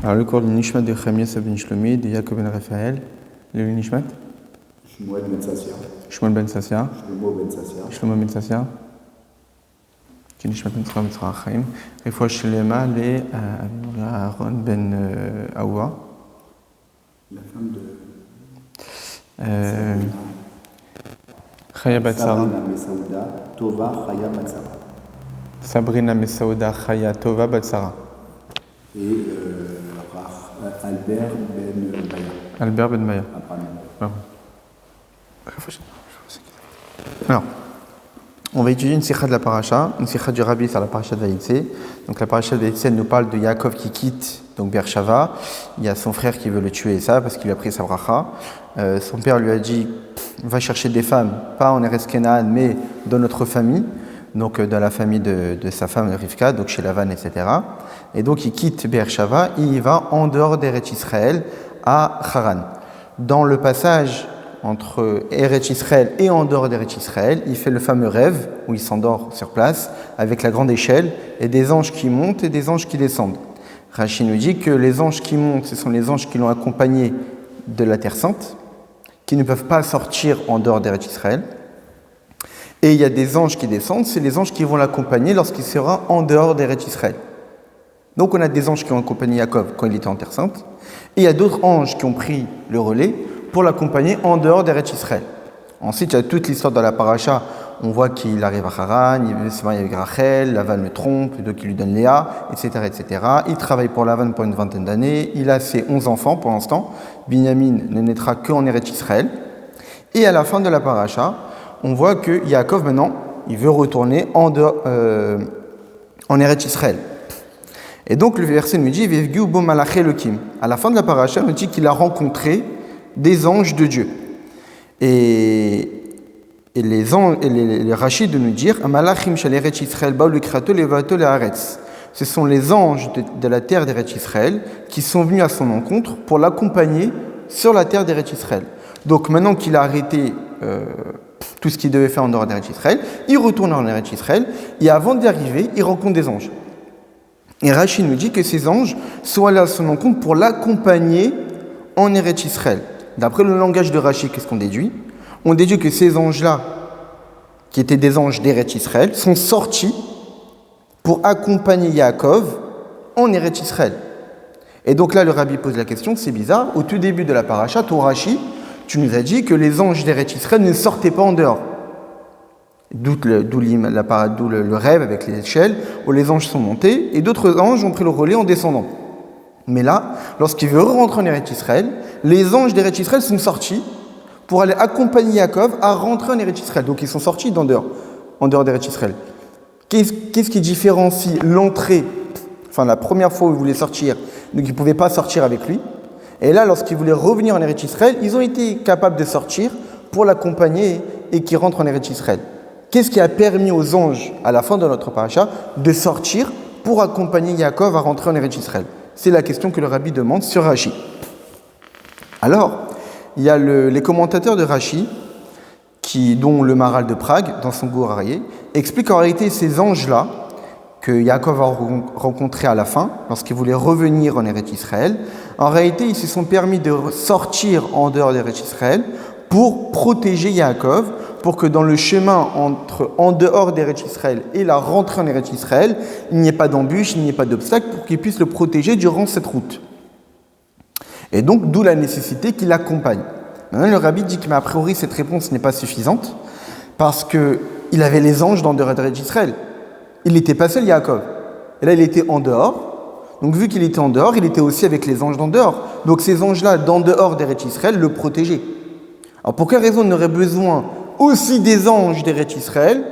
Alors, le cours du Nishmat de Chamias Ben Shlomi, de Yaakov Ben Raphaël. Le Nishmat Shmuel Ben Sassia. Shmuel Ben Sassia. Shlomo Ben Sassia. Shlomo Ben Sassia. Qui Nishmat Ben Tzra Mitzra Chaim. Refoua Shlema, les Aaron Ben Aoua. La femme de Chaya Bat Sarah. Sabrina Messaouda, Tova Chaya Bat Sarah. Sabrina Messaouda Chaya Tova Bat Sarah. Et Albert Ben Baya. Albert Ben Maya. Abraham. Alors, on va étudier une sikha de la paracha, une sikha du Rabbi sur la paracha de Vaïtse. Donc la paracha de Vaïtse nous parle de Yaakov qui quitte donc Beershava. Il y a son frère qui veut le tuer, ça, parce qu'il a pris sa bracha. Son père lui a dit, va chercher des femmes, pas en Eretz Kenaan, mais dans notre famille, donc dans la famille de sa femme Rivka, donc chez Lavan, etc. Et donc il quitte Beershava, il va en dehors d'Eretz Israël, à Haran. Dans le passage entre Eretz Israël et en dehors d'Eretz Israël, il fait le fameux rêve où il s'endort sur place avec la grande échelle et des anges qui montent et des anges qui descendent. Rashi nous dit que les anges qui montent, ce sont les anges qui l'ont accompagné de la Terre Sainte, qui ne peuvent pas sortir en dehors d'Eretz Israël. Et il y a des anges qui descendent, c'est les anges qui vont l'accompagner lorsqu'il sera en dehors d'Eretz Israël. Donc on a des anges qui ont accompagné Yaakov quand il était en Terre Sainte, et il y a d'autres anges qui ont pris le relais pour l'accompagner en dehors d'Eretz Israël. Ensuite, il y a toute l'histoire de la paracha. On voit qu'il arrive à Haran, il se marie avec Rachel, Lavan le trompe, donc il lui donne Léa, etc., etc. Il travaille pour Lavan pour une vingtaine d'années. Il a ses 11 enfants pour l'instant. Binyamin ne naîtra qu'en Eretz Israël. Et à la fin de la paracha, on voit que Yaakov, maintenant, il veut retourner en Eretz Israël. Et donc le verset nous dit Vevgiu bo malaché Elokim. À la fin de la paracha, on nous dit qu'il a rencontré des anges de Dieu. Et les anges, les Rachid de nous dire Amalachim shel Eretz Israël baou lekrato levato leharetz. Ce sont les anges de la terre d'Eretz Israël qui sont venus à son encontre pour l'accompagner sur la terre d'Eretz Israël. Donc maintenant qu'il a arrêté tout ce qu'il devait faire en dehors d'Eretz Israël, il retourne en Eretz Israël et avant d'y arriver, il rencontre des anges. Et Rashi nous dit que ces anges sont allés à son encontre pour l'accompagner en Eretz Israël. D'après le langage de Rashi, qu'est-ce qu'on déduit ? On déduit que ces anges-là, qui étaient des anges d'Eretz Israël, sont sortis pour accompagner Yaakov en Eretz Israël. Et donc là, le Rabbi pose la question, c'est bizarre, au tout début de la paracha, toi Rashi, tu nous as dit que les anges d'Eretz Israël ne sortaient pas en dehors. D'où le rêve avec les échelles, où les anges sont montés, et d'autres anges ont pris le relais en descendant. Mais là, lorsqu'il veut rentrer en Eretz Israël, les anges d'Eretz Israël sont sortis pour aller accompagner Yaakov à rentrer en Eretz Israël. Donc ils sont sortis en dehors d'Eretz Israël. Qu'est-ce qui différencie l'entrée, enfin la première fois où il voulait sortir, donc ils ne pouvaient pas sortir avec lui, et là, lorsqu'ils voulaient revenir en Eretz Israël, ils ont été capables de sortir pour l'accompagner et qu'il rentre en Eretz Israël. Qu'est-ce qui a permis aux anges, à la fin de notre paracha, de sortir pour accompagner Yaakov à rentrer en Eretz Israël ? C'est la question que le Rabbi demande sur Rashi. Alors, il y a les commentateurs de Rashi, dont le Maharal de Prague, dans son Gur Aryeh, expliquent en réalité ces anges-là, que Yaakov a rencontrés à la fin, lorsqu'il voulait revenir en Eretz Israël. En réalité, ils se sont permis de sortir en dehors d'Eretz Israël pour protéger Yaakov, pour que dans le chemin en dehors d'Eretz Israël et la rentrée en Eretz Israël, il n'y ait pas d'embûche, il n'y ait pas d'obstacle, pour qu'il puisse le protéger durant cette route. Et donc, d'où la nécessité qu'il l'accompagne. Maintenant, le Rabbi dit que, mais a priori, cette réponse n'est pas suffisante, parce qu'il avait les anges dans dehors d'Eretz Israël. Il n'était pas seul, Yaakov. Et là, il était en dehors. Donc, vu qu'il était en dehors, il était aussi avec les anges d'en dehors. Donc, ces anges-là, d'en dehors d'Eretz Israël, le protégeaient. Alors, pour quelle raison on aurait besoin aussi des anges d'Eretz Israël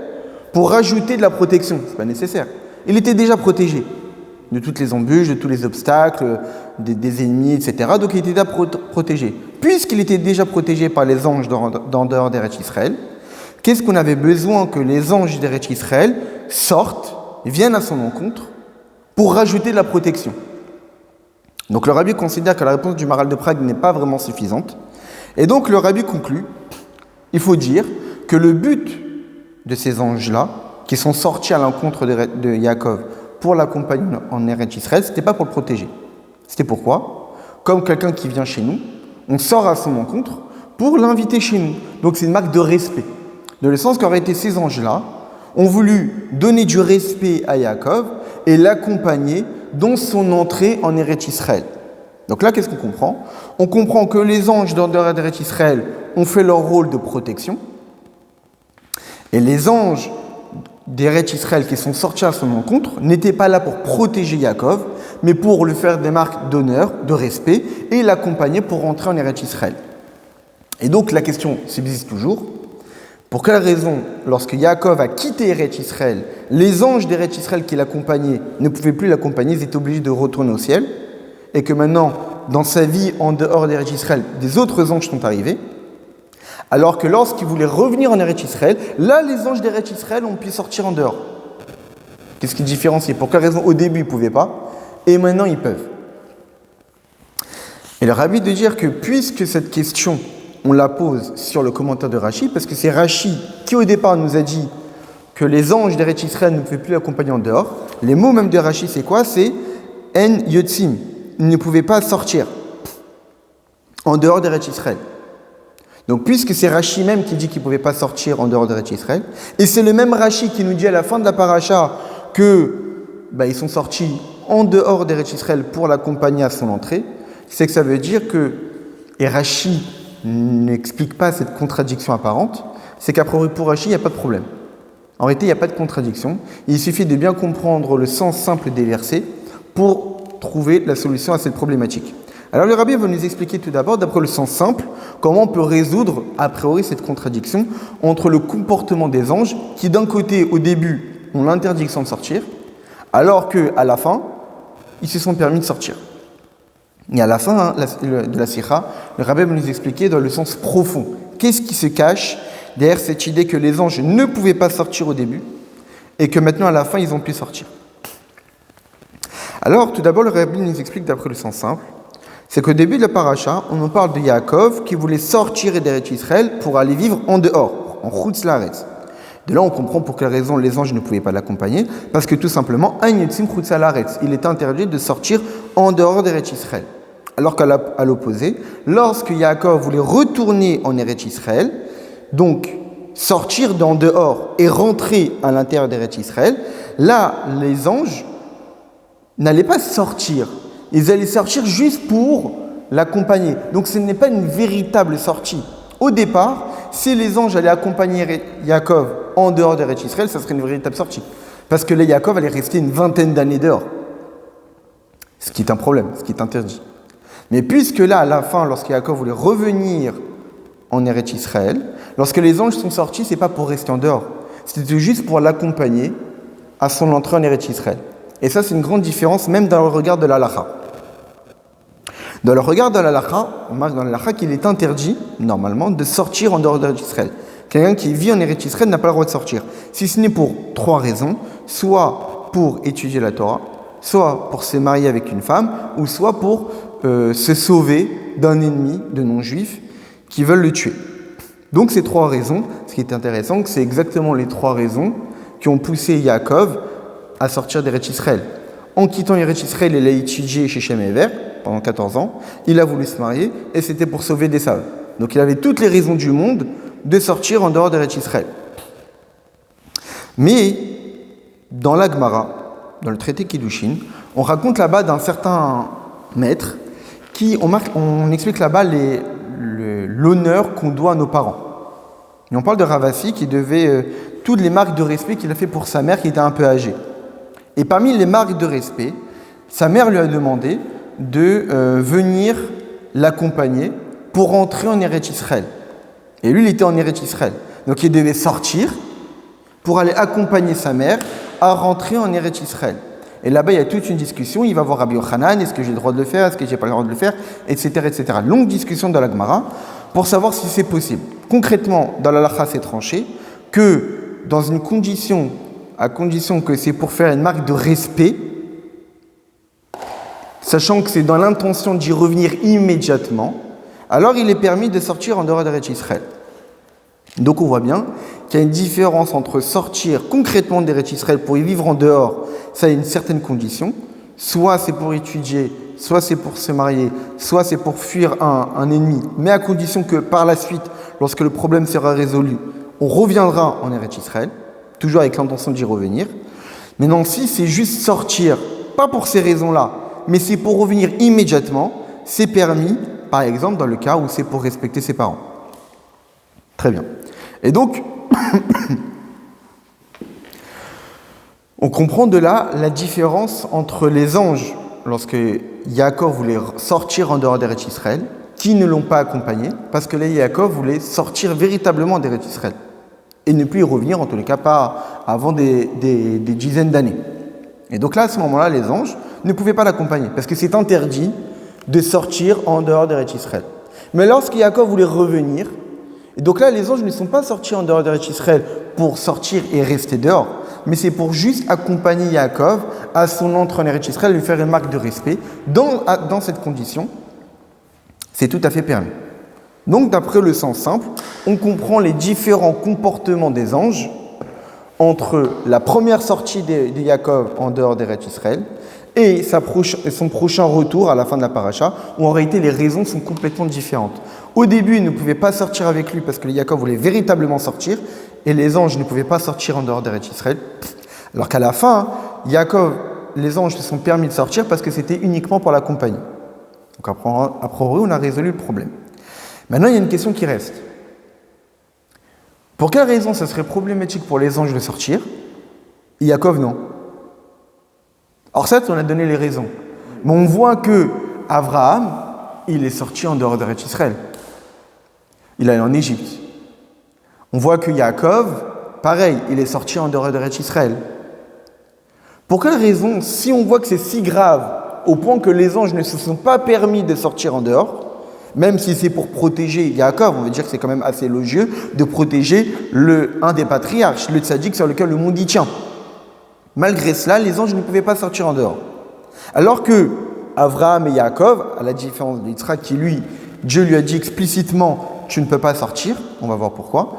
pour rajouter de la protection ? Ce n'est pas nécessaire. Il était déjà protégé de toutes les embûches, de tous les obstacles, des ennemis, etc. Donc, il était déjà protégé. Puisqu'il était déjà protégé par les anges d'en dehors d'Eretz Israël, qu'est-ce qu'on avait besoin que les anges d'Eretz Israël sortent, viennent à son encontre pour rajouter de la protection ? Donc le Rabbi considère que la réponse du Maharal de Prague n'est pas vraiment suffisante. Et donc le Rabbi conclut, il faut dire que le but de ces anges-là, qui sont sortis à l'encontre de Yaakov pour l'accompagner en Eretz Israël, ce n'était pas pour le protéger. C'était pourquoi, comme quelqu'un qui vient chez nous, on sort à son encontre pour l'inviter chez nous. Donc c'est une marque de respect. De le sens qu'auraient été ces anges-là, ont voulu donner du respect à Yaakov et l'accompagner dans son entrée en Eretz Israël. Donc là, qu'est-ce qu'on comprend? On comprend que les anges d'Eretz Israël ont fait leur rôle de protection, et les anges d'Eretz Israël qui sont sortis à son encontre n'étaient pas là pour protéger Yaakov, mais pour lui faire des marques d'honneur, de respect, et l'accompagner pour rentrer en Eretz Israël. Et donc la question subsiste toujours. Pour quelle raison, lorsque Yaakov a quitté Eretz Israël, les anges d'Eretz Israël qui l'accompagnaient ne pouvaient plus l'accompagner, ils étaient obligés de retourner au ciel, et que maintenant, dans sa vie en dehors d'Eretz Israël, des autres anges sont arrivés, alors que lorsqu'il voulait revenir en Eretz Israël, là, les anges d'Eretz Israël ont pu sortir en dehors. Qu'est-ce qui différencie? Pour quelle raison, au début, ils ne pouvaient pas, et maintenant, ils peuvent. Et le rabbi de dire que puisque cette question, on la pose sur le commentaire de Rashi, parce que c'est Rashi qui, au départ, nous a dit que les anges d'Eretz Israël ne pouvaient plus l'accompagner en dehors. Les mots même de Rashi, c'est quoi? C'est En Yotzim. Ils ne pouvaient pas sortir en dehors d'Eretz Israël. Donc, puisque c'est Rashi même qui dit qu'ils ne pouvaient pas sortir en dehors d'Eretz Israël, et c'est le même Rashi qui nous dit à la fin de la paracha que ils sont sortis en dehors d'Eretz Israël pour l'accompagner à son entrée, c'est que ça veut dire que, et Rashi n'explique pas cette contradiction apparente, c'est qu'à priori pour Rashi, il n'y a pas de problème. En réalité, il n'y a pas de contradiction. Il suffit de bien comprendre le sens simple des versets pour trouver la solution à cette problématique. Alors le rabbi va nous expliquer tout d'abord, d'après le sens simple, comment on peut résoudre a priori cette contradiction entre le comportement des anges qui d'un côté, au début, ont l'interdiction de sortir, alors qu'à la fin, ils se sont permis de sortir. Et à la fin de la sikha, le rabbi va nous expliquer dans le sens profond. Qu'est-ce qui se cache derrière cette idée que les anges ne pouvaient pas sortir au début et que maintenant à la fin ils ont pu sortir. Alors tout d'abord le rabbi nous explique d'après le sens simple, c'est qu'au début de la paracha, on nous parle de Yaakov qui voulait sortir d'Eretz Israël pour aller vivre en dehors, en Chutz Laaretz. De là on comprend pour quelle raison les anges ne pouvaient pas l'accompagner, parce que tout simplement, Ein Yotzim Chutz Laaretz, il était interdit de sortir en dehors d'Eretz Israël. Alors qu'à l'opposé, lorsque Yaakov voulait retourner en Eretz Israël, donc sortir d'en dehors et rentrer à l'intérieur d'Eretz Israël, là, les anges n'allaient pas sortir. Ils allaient sortir juste pour l'accompagner. Donc ce n'est pas une véritable sortie. Au départ, si les anges allaient accompagner Yaakov en dehors d'Eretz Israël, ça serait une véritable sortie. Parce que là, Yaakov allait rester une vingtaine d'années dehors. Ce qui est un problème, ce qui est interdit. Mais puisque là, à la fin, lorsque Yaakov voulait revenir en Eretz Israël, lorsque les anges sont sortis, ce n'est pas pour rester en dehors. C'était juste pour l'accompagner à son entrée en Eretz Israël. Et ça, c'est une grande différence, même dans le regard de l'halakha. Dans le regard de l'halakha, on marque dans l'halakha qu'il est interdit, normalement, de sortir en dehors d'Eretz Israël. Quelqu'un qui vit en Eretz Israël n'a pas le droit de sortir. Si ce n'est pour 3 raisons, soit pour étudier la Torah, soit pour se marier avec une femme, ou soit pour se sauver d'un ennemi de non-juifs qui veulent le tuer. Donc ces 3 raisons, ce qui est intéressant, c'est exactement les 3 raisons qui ont poussé Yaakov à sortir d'Eretz Israël. En quittant Eretz Israël, il a étudié chez Shem Ever pendant 14 ans, il a voulu se marier et c'était pour sauver des Esav. Donc il avait toutes les raisons du monde de sortir en dehors d'Eretz Israël. Mais dans la Gemara, dans le traité Kiddushin, on raconte là-bas d'un certain maître on explique là-bas l'honneur qu'on doit à nos parents. Et on parle de Ravasi qui devait toutes les marques de respect qu'il a fait pour sa mère qui était un peu âgée. Et parmi les marques de respect, sa mère lui a demandé de venir l'accompagner pour rentrer en Eretz Israël. Et lui, il était en Eretz Israël. Donc il devait sortir pour aller accompagner sa mère à rentrer en Eretz Israël. Et là-bas, il y a toute une discussion. Il va voir Rabbi Yochanan, est-ce que j'ai le droit de le faire, est-ce que j'ai pas le droit de le faire, etc., etc. Longue discussion dans la Gemara pour savoir si c'est possible. Concrètement, dans la Lacha, c'est tranché que dans une condition, à condition que c'est pour faire une marque de respect, sachant que c'est dans l'intention d'y revenir immédiatement, alors il est permis de sortir en dehors d'Eretz Israël. Donc on voit bien qu'il y a une différence entre sortir concrètement d'Eretz Israël pour y vivre en dehors, ça a une certaine condition, soit c'est pour étudier, soit c'est pour se marier, soit c'est pour fuir un ennemi, mais à condition que par la suite, lorsque le problème sera résolu, on reviendra en Eretz Israël, toujours avec l'intention d'y revenir. Maintenant, si c'est juste sortir, pas pour ces raisons-là, mais c'est pour revenir immédiatement, c'est permis, par exemple, dans le cas où c'est pour respecter ses parents. Très bien. Et donc, on comprend de là la différence entre les anges, lorsque Yaakov voulait sortir en dehors d'Eretz Israël, qui ne l'ont pas accompagné, parce que là, Yaakov voulait sortir véritablement d'Eretz Israël, et ne plus y revenir, en tous les cas, pas avant des dizaines d'années. Et donc là, à ce moment-là, les anges ne pouvaient pas l'accompagner, parce que c'est interdit de sortir en dehors d'Eretz Israël. Mais lorsque Yaakov voulait revenir, et donc là, les anges ne sont pas sortis en dehors d'Eretz Israël pour sortir et rester dehors, mais c'est pour juste accompagner Yaakov à son entrée en Eretz Israël, lui faire une marque de respect. Dans cette condition, c'est tout à fait permis. Donc, d'après le sens simple, on comprend les différents comportements des anges entre la première sortie de Yaakov en dehors d'Eretz Israël et son prochain retour à la fin de la paracha, où en réalité les raisons sont complètement différentes. Au début, ils ne pouvaient pas sortir avec lui parce que Yaakov voulait véritablement sortir, et les anges ne pouvaient pas sortir en dehors d'Eretz Israël. Alors qu'à la fin, Yaakov, les anges se sont permis de sortir parce que c'était uniquement pour l'accompagner. Donc a priori, on a résolu le problème. Maintenant, il y a une question qui reste. Pour quelle raison ça serait problématique pour les anges de sortir, et Yaakov non? Or certes, on a donné les raisons. Mais on voit que Abraham, il est sorti en dehors d'Eretz Israël. Il est allé en Égypte. On voit que Yaakov, pareil, il est sorti en dehors d'Eretz Israël. Pour quelle raison, si on voit que c'est si grave, au point que les anges ne se sont pas permis de sortir en dehors, même si c'est pour protéger Yaakov, on va dire que c'est quand même assez élogieux de protéger un des patriarches, le tzaddik sur lequel le monde y tient. Malgré cela, les anges ne pouvaient pas sortir en dehors. Alors que Abraham et Yaakov, à la différence d'Yitzhak qui lui, Dieu lui a dit explicitement, tu ne peux pas sortir, on va voir pourquoi.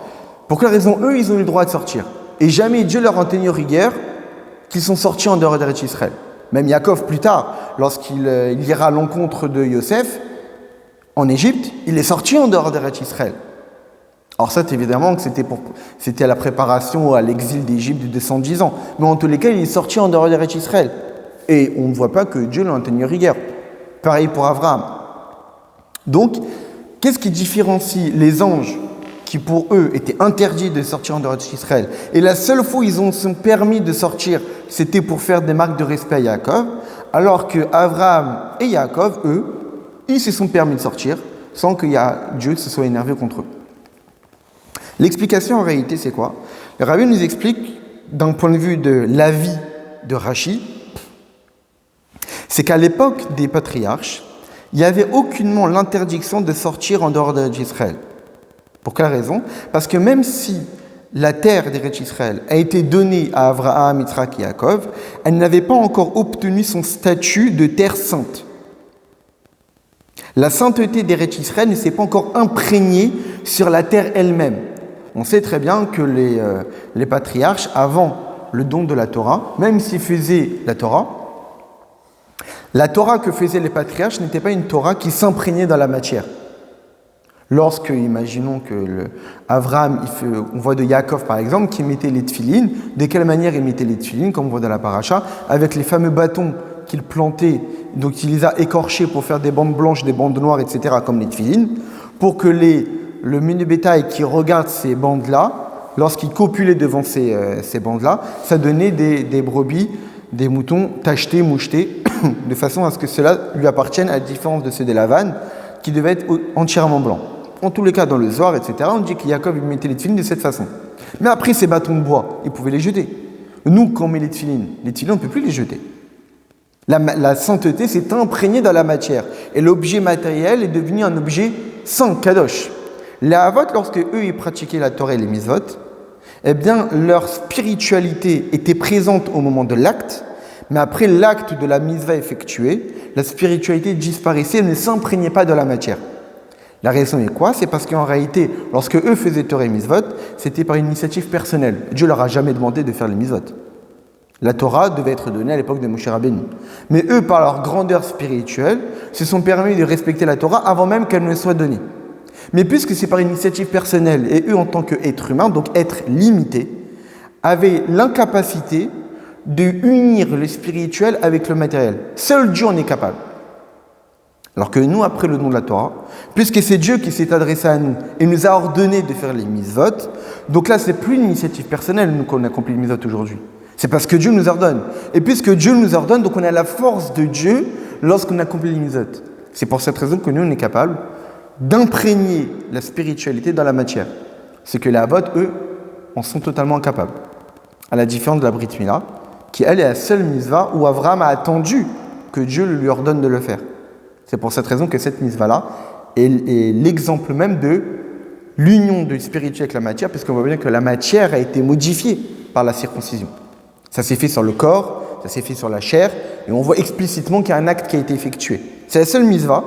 Pour quelle raison eux, ils ont eu le droit de sortir? Et jamais Dieu leur a tenu rigueur qu'ils sont sortis en dehors d'Eretz Israël. Même Yaakov, plus tard, lorsqu'il ira à l'encontre de Yosef, en Égypte, il est sorti en dehors d'Eretz Israël. Alors ça, évidemment, que c'était à la préparation à l'exil d'Égypte de 110 ans. Mais en tous les cas, il est sorti en dehors d'Eretz Israël. Et on ne voit pas que Dieu l'a tenu rigueur. Pareil pour Abraham. Donc, qu'est-ce qui différencie les anges qui pour eux étaient interdits de sortir en dehors d'Israël, et la seule fois où ils ont permis de sortir, c'était pour faire des marques de respect à Yaakov, alors que Abraham et Yaakov, eux, ils se sont permis de sortir sans que Dieu se soit énervé contre eux. L'explication en réalité, c'est quoi? Le Rabbi nous explique, d'un point de vue de l'avis de Rashi, c'est qu'à l'époque des patriarches, il n'y avait aucunement l'interdiction de sortir en dehors d'Israël. Pour quelle raison? Parce que même si la terre d'Eretz Israël a été donnée à Abraham, Yitzhak et Yaakov, elle n'avait pas encore obtenu son statut de terre sainte. La sainteté d'Eretz Israël ne s'est pas encore imprégnée sur la terre elle-même. On sait très bien que les patriarches, avant le don de la Torah, même s'ils faisaient la Torah que faisaient les patriarches n'était pas une Torah qui s'imprégnait dans la matière. Lorsque, imaginons que Abraham, on voit de Yaakov par exemple, qui mettait les tefilines, de quelle manière il mettait les tefilines, comme on voit dans la paracha, avec les fameux bâtons qu'il plantait, donc il les a écorchés pour faire des bandes blanches, des bandes noires, etc., comme les tefilines, pour que le menu bétail qui regarde ces bandes-là, lorsqu'il copulait devant ces bandes-là, ça donnait des brebis, des moutons tachetés, mouchetés, de façon à ce que cela lui appartienne, à la différence de ceux des lavanes, qui devaient être entièrement blancs. En tous les cas, dans le Zohar, etc., on dit que Yaakov il mettait les tefilines de cette façon. Mais après, ces bâtons de bois, il pouvait les jeter. Nous, quand on met les tefilines, on ne peut plus les jeter. La sainteté s'est imprégnée dans la matière. Et l'objet matériel est devenu un objet saint, kadosh. Les Havot, lorsque eux, ils pratiquaient la Torah et les mitzvot, eh bien, leur spiritualité était présente au moment de l'acte, mais après l'acte de la mitzvah effectué, la spiritualité disparaissait et ne s'imprégnait pas de la matière. La raison est quoi? C'est parce qu'en réalité, lorsque eux faisaient Torah et mitzvot, c'était par une initiative personnelle. Dieu leur a jamais demandé de faire les mitzvot. La Torah devait être donnée à l'époque de Moshe Rabbeinu. Mais eux, par leur grandeur spirituelle, se sont permis de respecter la Torah avant même qu'elle ne soit donnée. Mais puisque c'est par initiative personnelle, et eux, en tant qu'êtres humains, donc êtres limités, avaient l'incapacité de unir le spirituel avec le matériel. Seul Dieu en est capable. Alors que nous, après le don de la Torah, puisque c'est Dieu qui s'est adressé à nous et nous a ordonné de faire les mitzvot, donc là, c'est plus une initiative personnelle, nous, qu'on accomplit les mitzvot aujourd'hui. C'est parce que Dieu nous ordonne. Et puisque Dieu nous ordonne, donc on a la force de Dieu lorsqu'on accomplit les mitzvot. C'est pour cette raison que nous, on est capable d'imprégner la spiritualité dans la matière. C'est que les Havot, eux, en sont totalement incapables. À la différence de la Brit Mila, qui, elle, est la seule mitzvah où Abraham a attendu que Dieu lui ordonne de le faire. C'est pour cette raison que cette mitzvah-là est l'exemple même de l'union du spirituel avec la matière, parce qu'on voit bien que la matière a été modifiée par la circoncision. Ça s'est fait sur le corps, ça s'est fait sur la chair, et on voit explicitement qu'il y a un acte qui a été effectué. C'est la seule mitzvah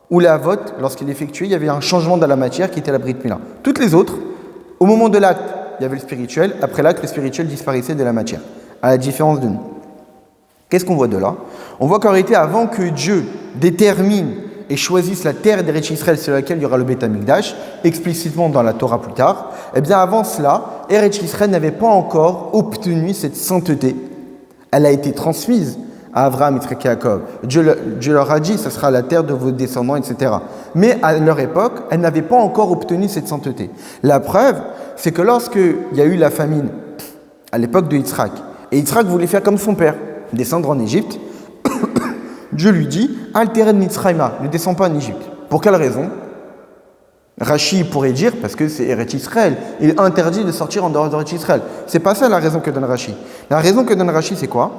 où la Havot, lorsqu'il est effectué, il y avait un changement dans la matière qui était la Brit Mila. Toutes les autres, au moment de l'acte, il y avait le spirituel, après l'acte, le spirituel disparaissait de la matière, à la différence de nous. Qu'est-ce qu'on voit de là? On voit qu'en réalité, avant que Dieu détermine et choisisse la terre d'Eretz Israël sur laquelle il y aura le Beth Amikdash, explicitement dans la Torah plus tard, eh bien avant cela, Eretz Israël n'avait pas encore obtenu cette sainteté. Elle a été transmise à Abraham, Yitzhak et Jacob. Dieu leur a dit, ce sera la terre de vos descendants, etc. Mais à leur époque, elle n'avait pas encore obtenu cette sainteté. La preuve, c'est que lorsqu'il y a eu la famine, à l'époque de Yitzhak, et Yitzhak voulait faire comme son père, descendre en Égypte, Dieu lui dit « Alteret Mitzrayma », ne descends pas en Égypte. Pour quelle raison? Rashi pourrait dire, parce que c'est Eretz Israël, il est interdit de sortir en dehors d'Eretz Israël. C'est pas ça la raison que donne Rashi. La raison que donne Rashi, c'est quoi?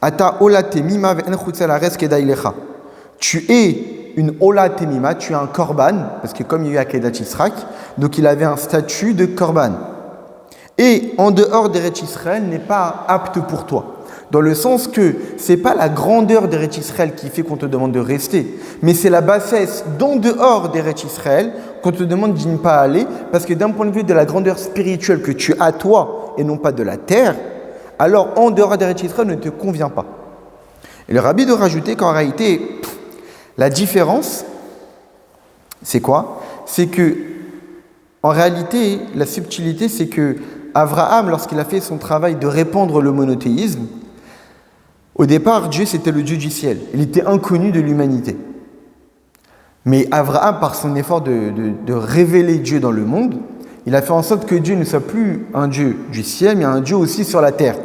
Ata ola temima ve'en chutzal haretz kedai lecha. Tu es une ola temima, tu es un korban, parce que comme il y a eu Akedat Yitzhak, donc il avait un statut de korban. Et en dehors d'Eretz Israël n'est pas apte pour toi. Dans le sens que ce n'est pas la grandeur d'Eretz Israël qui fait qu'on te demande de rester, mais c'est la bassesse d'en dehors d'Eretz Israël qu'on te demande de ne pas aller, parce que d'un point de vue de la grandeur spirituelle que tu as toi, et non pas de la terre, alors en dehors d'Eretz Israël ne te convient pas. Et le rabbi doit rajouter qu'en réalité, la différence, c'est quoi? C'est que, en réalité, la subtilité, c'est que Abraham, lorsqu'il a fait son travail de répandre le monothéisme, au départ, Dieu, c'était le Dieu du ciel. Il était inconnu de l'humanité. Mais Abraham, par son effort de révéler Dieu dans le monde, il a fait en sorte que Dieu ne soit plus un Dieu du ciel, mais un Dieu aussi sur la terre.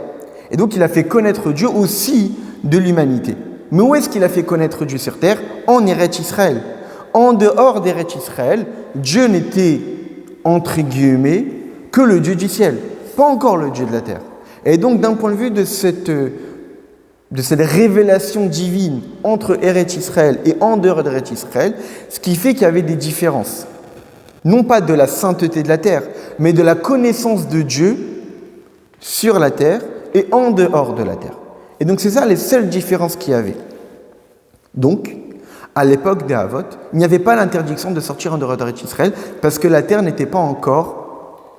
Et donc, il a fait connaître Dieu aussi de l'humanité. Mais où est-ce qu'il a fait connaître Dieu sur terre? En Eretz Israël. En dehors d'Eretz Israël, Dieu n'était, entre guillemets, que le Dieu du ciel, pas encore le Dieu de la terre. Et donc, d'un point de vue de cette révélation divine entre Eretz Israël et en dehors d'Eretz Israël, ce qui fait qu'il y avait des différences. Non pas de la sainteté de la terre, mais de la connaissance de Dieu sur la terre et en dehors de la terre. Et donc, c'est ça les seules différences qu'il y avait. Donc, à l'époque des Havot, il n'y avait pas l'interdiction de sortir en dehors d'Eretz Israël parce que la terre n'était pas encore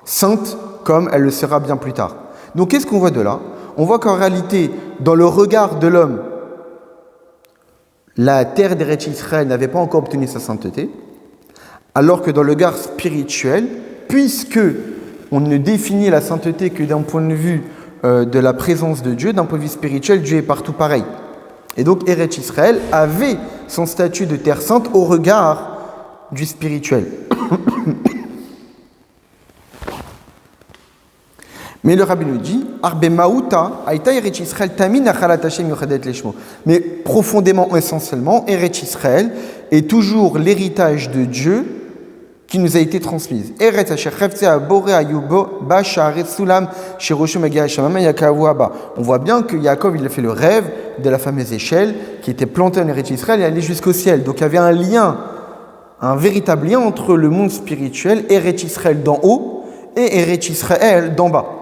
sainte comme elle le sera bien plus tard. Donc, qu'est-ce qu'on voit de là? On voit qu'en réalité, dans le regard de l'homme, la terre d'Eretz Israël n'avait pas encore obtenu sa sainteté, alors que dans le regard spirituel, puisque on ne définit la sainteté que d'un point de vue de la présence de Dieu, d'un point de vue spirituel, Dieu est partout pareil. Et donc Eretz Israël avait son statut de terre sainte au regard du spirituel. Mais le rabbi nous dit, mais profondément, essentiellement, Eretz Israël est toujours l'héritage de Dieu qui nous a été transmise. On voit bien que Yaakov il a fait le rêve de la fameuse échelle qui était plantée en Eretz Israël et allait jusqu'au ciel. Donc il y avait un lien, un véritable lien entre le monde spirituel, Eretz Israël d'en haut et Eretz Israël d'en bas.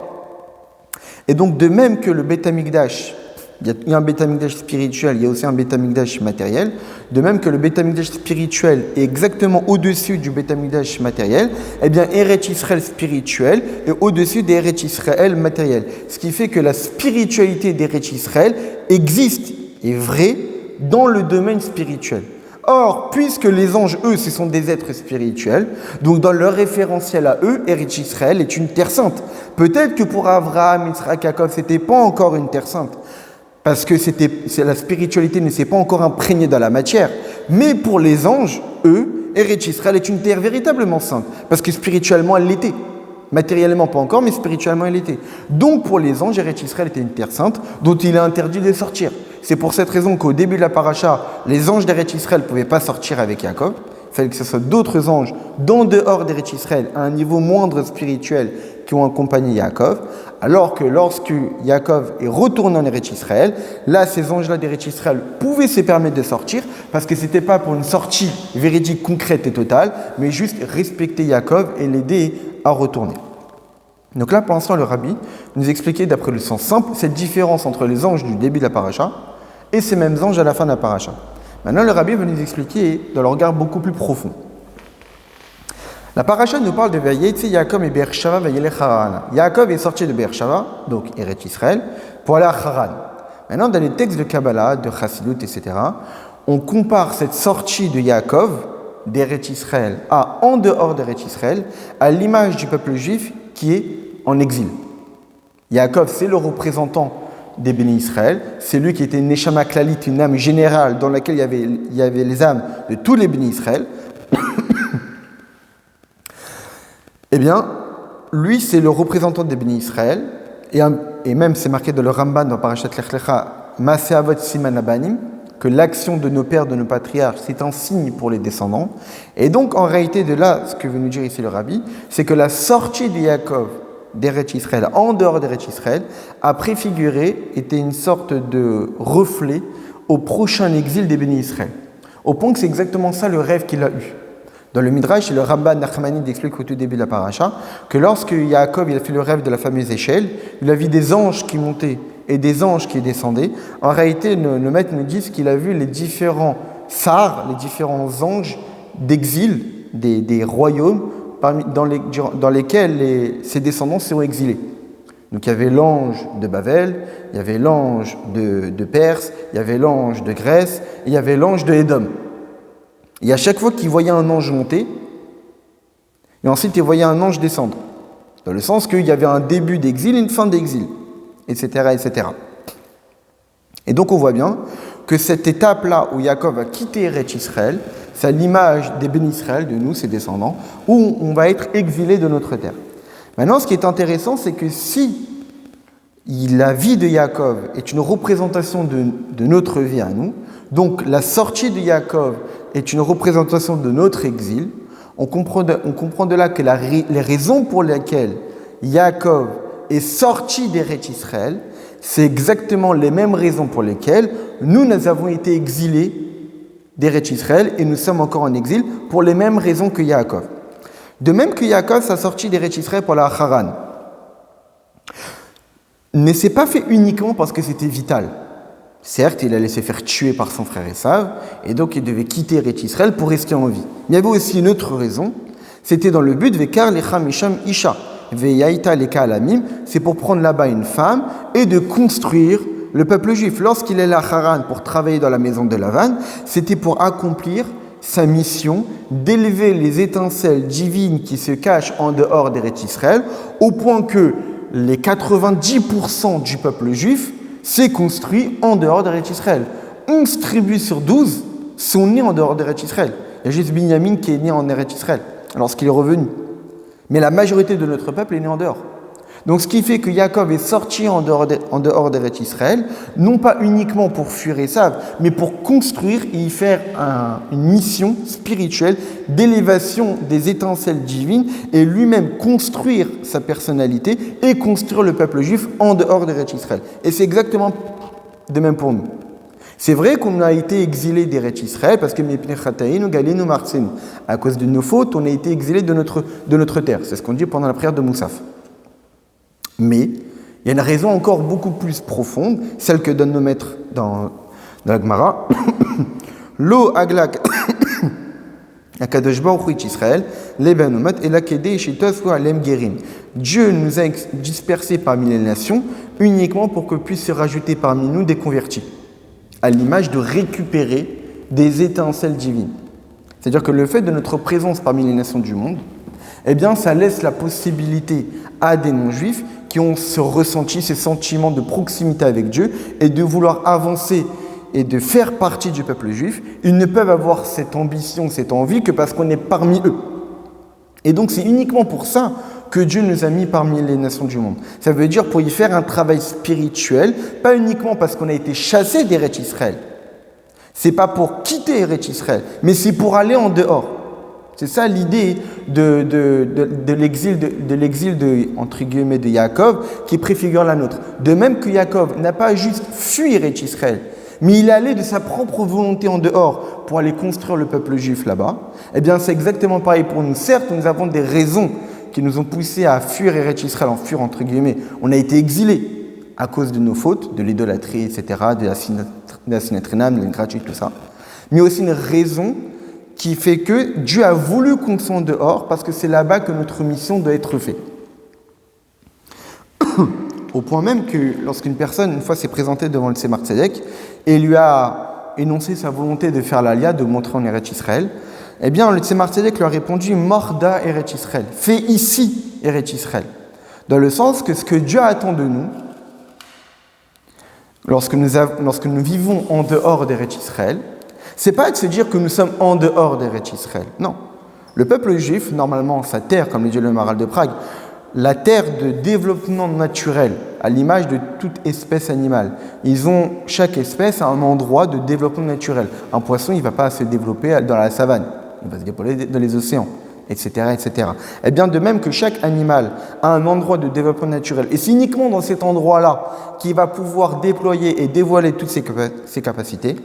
Et donc, de même que le Beth Amikdash Il y a un Beth Amikdash spirituel, il y a aussi un Beth Amikdash matériel. De même que le Beth Amikdash spirituel est exactement au-dessus du Beth Amikdash matériel, eh bien, Eretz Israël spirituel est au-dessus des Eretz Israël matériel. Ce qui fait que la spiritualité d'Eretz Israël existe, est vraie, dans le domaine spirituel. Or, puisque les anges, eux, ce sont des êtres spirituels, donc dans leur référentiel à eux, Eretz Israël est une terre sainte. Peut-être que pour Abraham, Yitzhak, Yaakov, c'était pas encore une terre sainte, parce que la spiritualité ne s'est pas encore imprégnée dans la matière. Mais pour les anges, eux, Eretz Israël est une terre véritablement sainte, parce que spirituellement, elle l'était. Matériellement, pas encore, mais spirituellement, elle l'était. Donc, pour les anges, Eretz Israël était une terre sainte, dont il est interdit de sortir. C'est pour cette raison qu'au début de la paracha, les anges d'Eretz Israël ne pouvaient pas sortir avec Yaakov. Il fallait que ce soit d'autres anges, d'en dehors d'Eretz Israël, à un niveau moindre spirituel, qui ont accompagné Yaakov. Alors que lorsque Yaakov est retourné en Eretz Israël, là, ces anges-là d'Eretz Israël pouvaient se permettre de sortir, parce que ce n'était pas pour une sortie véridique, concrète et totale, mais juste respecter Yaakov et l'aider à retourner. Donc là, pour l'instant, le rabbi nous expliquait, d'après le sens simple, cette différence entre les anges du début de la paracha et ces mêmes anges à la fin de la paracha. Maintenant, le rabbi va nous expliquer dans le regard beaucoup plus profond. La paracha nous parle de Vayetze Yaakov et Beershava Vayelech Haran. Yaakov est sorti de Beershava, donc Eretz Israël, pour aller à Haran. Maintenant, dans les textes de Kabbalah, de Chassidut, etc., on compare cette sortie de Yaakov d'Eretz Israël à en dehors d'Eretz Israël à l'image du peuple juif qui est en exil. Yaakov, c'est le représentant des bénis Israël, c'est lui qui était une Neshama Klalit, une âme générale dans laquelle il y avait les âmes de tous les bénis Israël. Eh bien, lui, c'est le représentant des bénis Israël, et même c'est marqué dans le Ramban, dans Parashat Lech Lecha, Maaseh Avot Siman Abanim, que l'action de nos pères, de nos patriarches, c'est un signe pour les descendants. Et donc, en réalité, de là, ce que veut nous dire ici le rabbi, c'est que la sortie de Yaakov d'Eretz Israël, en dehors d'Eretz Israël, a préfiguré, était une sorte de reflet au prochain exil des bénis Israël. Au point que c'est exactement ça le rêve qu'il a eu. Dans le Midrash, le Ramban Nachmanide explique au tout début de la paracha que lorsque Yaakov il a fait le rêve de la fameuse échelle, il a vu des anges qui montaient et des anges qui descendaient. En réalité, le maître nous dit qu'il a vu les différents sars, les différents anges d'exil des royaumes dans lesquels ses descendants seront exilés. Donc il y avait l'ange de Babel, il y avait l'ange de Perse, il y avait l'ange de Grèce, et il y avait l'ange de Édom. Et à chaque fois qu'il voyait un ange monter, et ensuite il voyait un ange descendre. Dans le sens qu'il y avait un début d'exil et une fin d'exil, etc., etc. Et donc on voit bien que cette étape-là où Yaakov a quitté Eretz Israël, c'est l'image des bénis Israël, de nous, ses descendants, où on va être exilé de notre terre. Maintenant, ce qui est intéressant, c'est que si la vie de Yaakov est une représentation de notre vie à nous, donc la sortie de Yaakov est une représentation de notre exil, on comprend de là que les raisons pour lesquelles Yaakov est sorti d'Eretz Israël, c'est exactement les mêmes raisons pour lesquelles nous avons été exilés d'Eretz Israël et nous sommes encore en exil pour les mêmes raisons que Yaakov. De même que Yaakov s'est sorti d'Eretz Israël pour la Haran. Mais ce n'est pas fait uniquement parce que c'était vital. Certes, il allait se faire tuer par son frère Esav, et donc il devait quitter Eretz Israël pour rester en vie. Mais il y avait aussi une autre raison, c'était dans le but Vekar lecha misham isha, veyaita leka alamim, c'est pour prendre là-bas une femme et de construire le peuple juif. Lorsqu'il est à Haran pour travailler dans la maison de Lavan, c'était pour accomplir sa mission d'élever les étincelles divines qui se cachent en dehors d'Eretz Israël, au point que les 90% du peuple juif s'est construit en dehors d'Eretz Israël. 11 tribus sur 12 sont nées en dehors d'Eretz Israël. Il y a juste Binyamin qui est né en Eretz Israël, lorsqu'il est revenu. Mais la majorité de notre peuple est né en dehors. Donc ce qui fait que Yaakov est sorti en dehors d'Eretz Israël, non pas uniquement pour fuir Esav, mais pour construire et y faire une mission spirituelle d'élévation des étincelles divines et lui-même construire sa personnalité et construire le peuple juif en dehors d'Eretz Israël. Et c'est exactement de même pour nous. C'est vrai qu'on a été exilé d'Eretz Israël parce que à cause de nos fautes, on a été exilé de notre terre. C'est ce qu'on dit pendant la prière de Moussaf. Mais Il y a une raison encore beaucoup plus profonde, celle que donnent nos maîtres dans la Gemara. Lo aglak Akadosh Baruch Hu Israël, les Benomat et la Kedei Shitos Alem Gerim. Dieu nous a dispersés parmi les nations uniquement pour que puissent se rajouter parmi nous des convertis, à l'image de récupérer des étincelles divines. C'est-à-dire que le fait de notre présence parmi les nations du monde, eh bien, ça laisse la possibilité à des non-juifs qui ont ce ressenti, ces sentiments de proximité avec Dieu et de vouloir avancer et de faire partie du peuple juif, ils ne peuvent avoir cette ambition, cette envie que parce qu'on est parmi eux. Et donc c'est uniquement pour ça que Dieu nous a mis parmi les nations du monde. Ça veut dire pour y faire un travail spirituel, pas uniquement parce qu'on a été chassé d'Eretz Israël. C'est pas pour quitter Eretz Israël, mais c'est pour aller en dehors. C'est ça l'idée de l'exil entre guillemets de Yaakov qui préfigure la nôtre. De même que Yaakov n'a pas juste fui Eretz Israël, mais il est allé de sa propre volonté en dehors pour aller construire le peuple juif là-bas. Eh bien, c'est exactement pareil pour nous. Certes, nous avons des raisons qui nous ont poussés à fuir Eretz Israël, en fuir entre guillemets. On a été exilés à cause de nos fautes, de l'idolâtrie, etc., de la sinatrinam, de l'ingratitude, tout ça. Mais aussi une raison qui fait que Dieu a voulu qu'on soit en dehors parce que c'est là-bas que notre mission doit être faite. Au point même que lorsqu'une personne, une fois, s'est présentée devant le Tzemar Tzedek et lui a énoncé sa volonté de faire l'Alia, de montrer en Eretz Israël, eh bien, le Tzemar Tzedek lui a répondu « Morda Eretz Israël » « Fais ici Eretz Israël » dans le sens que ce que Dieu attend de nous, lorsque nous vivons en dehors d'Eretz Israël, c'est pas de se dire que nous sommes en dehors d'Eretz Israël. Non. Le peuple juif, normalement, sa terre, comme le dit le Maharal de Prague, la terre de développement naturel, à l'image de toute espèce animale. Chaque espèce a un endroit de développement naturel. Un poisson, il ne va pas se développer dans la savane, il va se développer dans les océans, etc., etc. Et bien de même que chaque animal a un endroit de développement naturel, et c'est uniquement dans cet endroit-là qu'il va pouvoir déployer et dévoiler toutes ses capacités,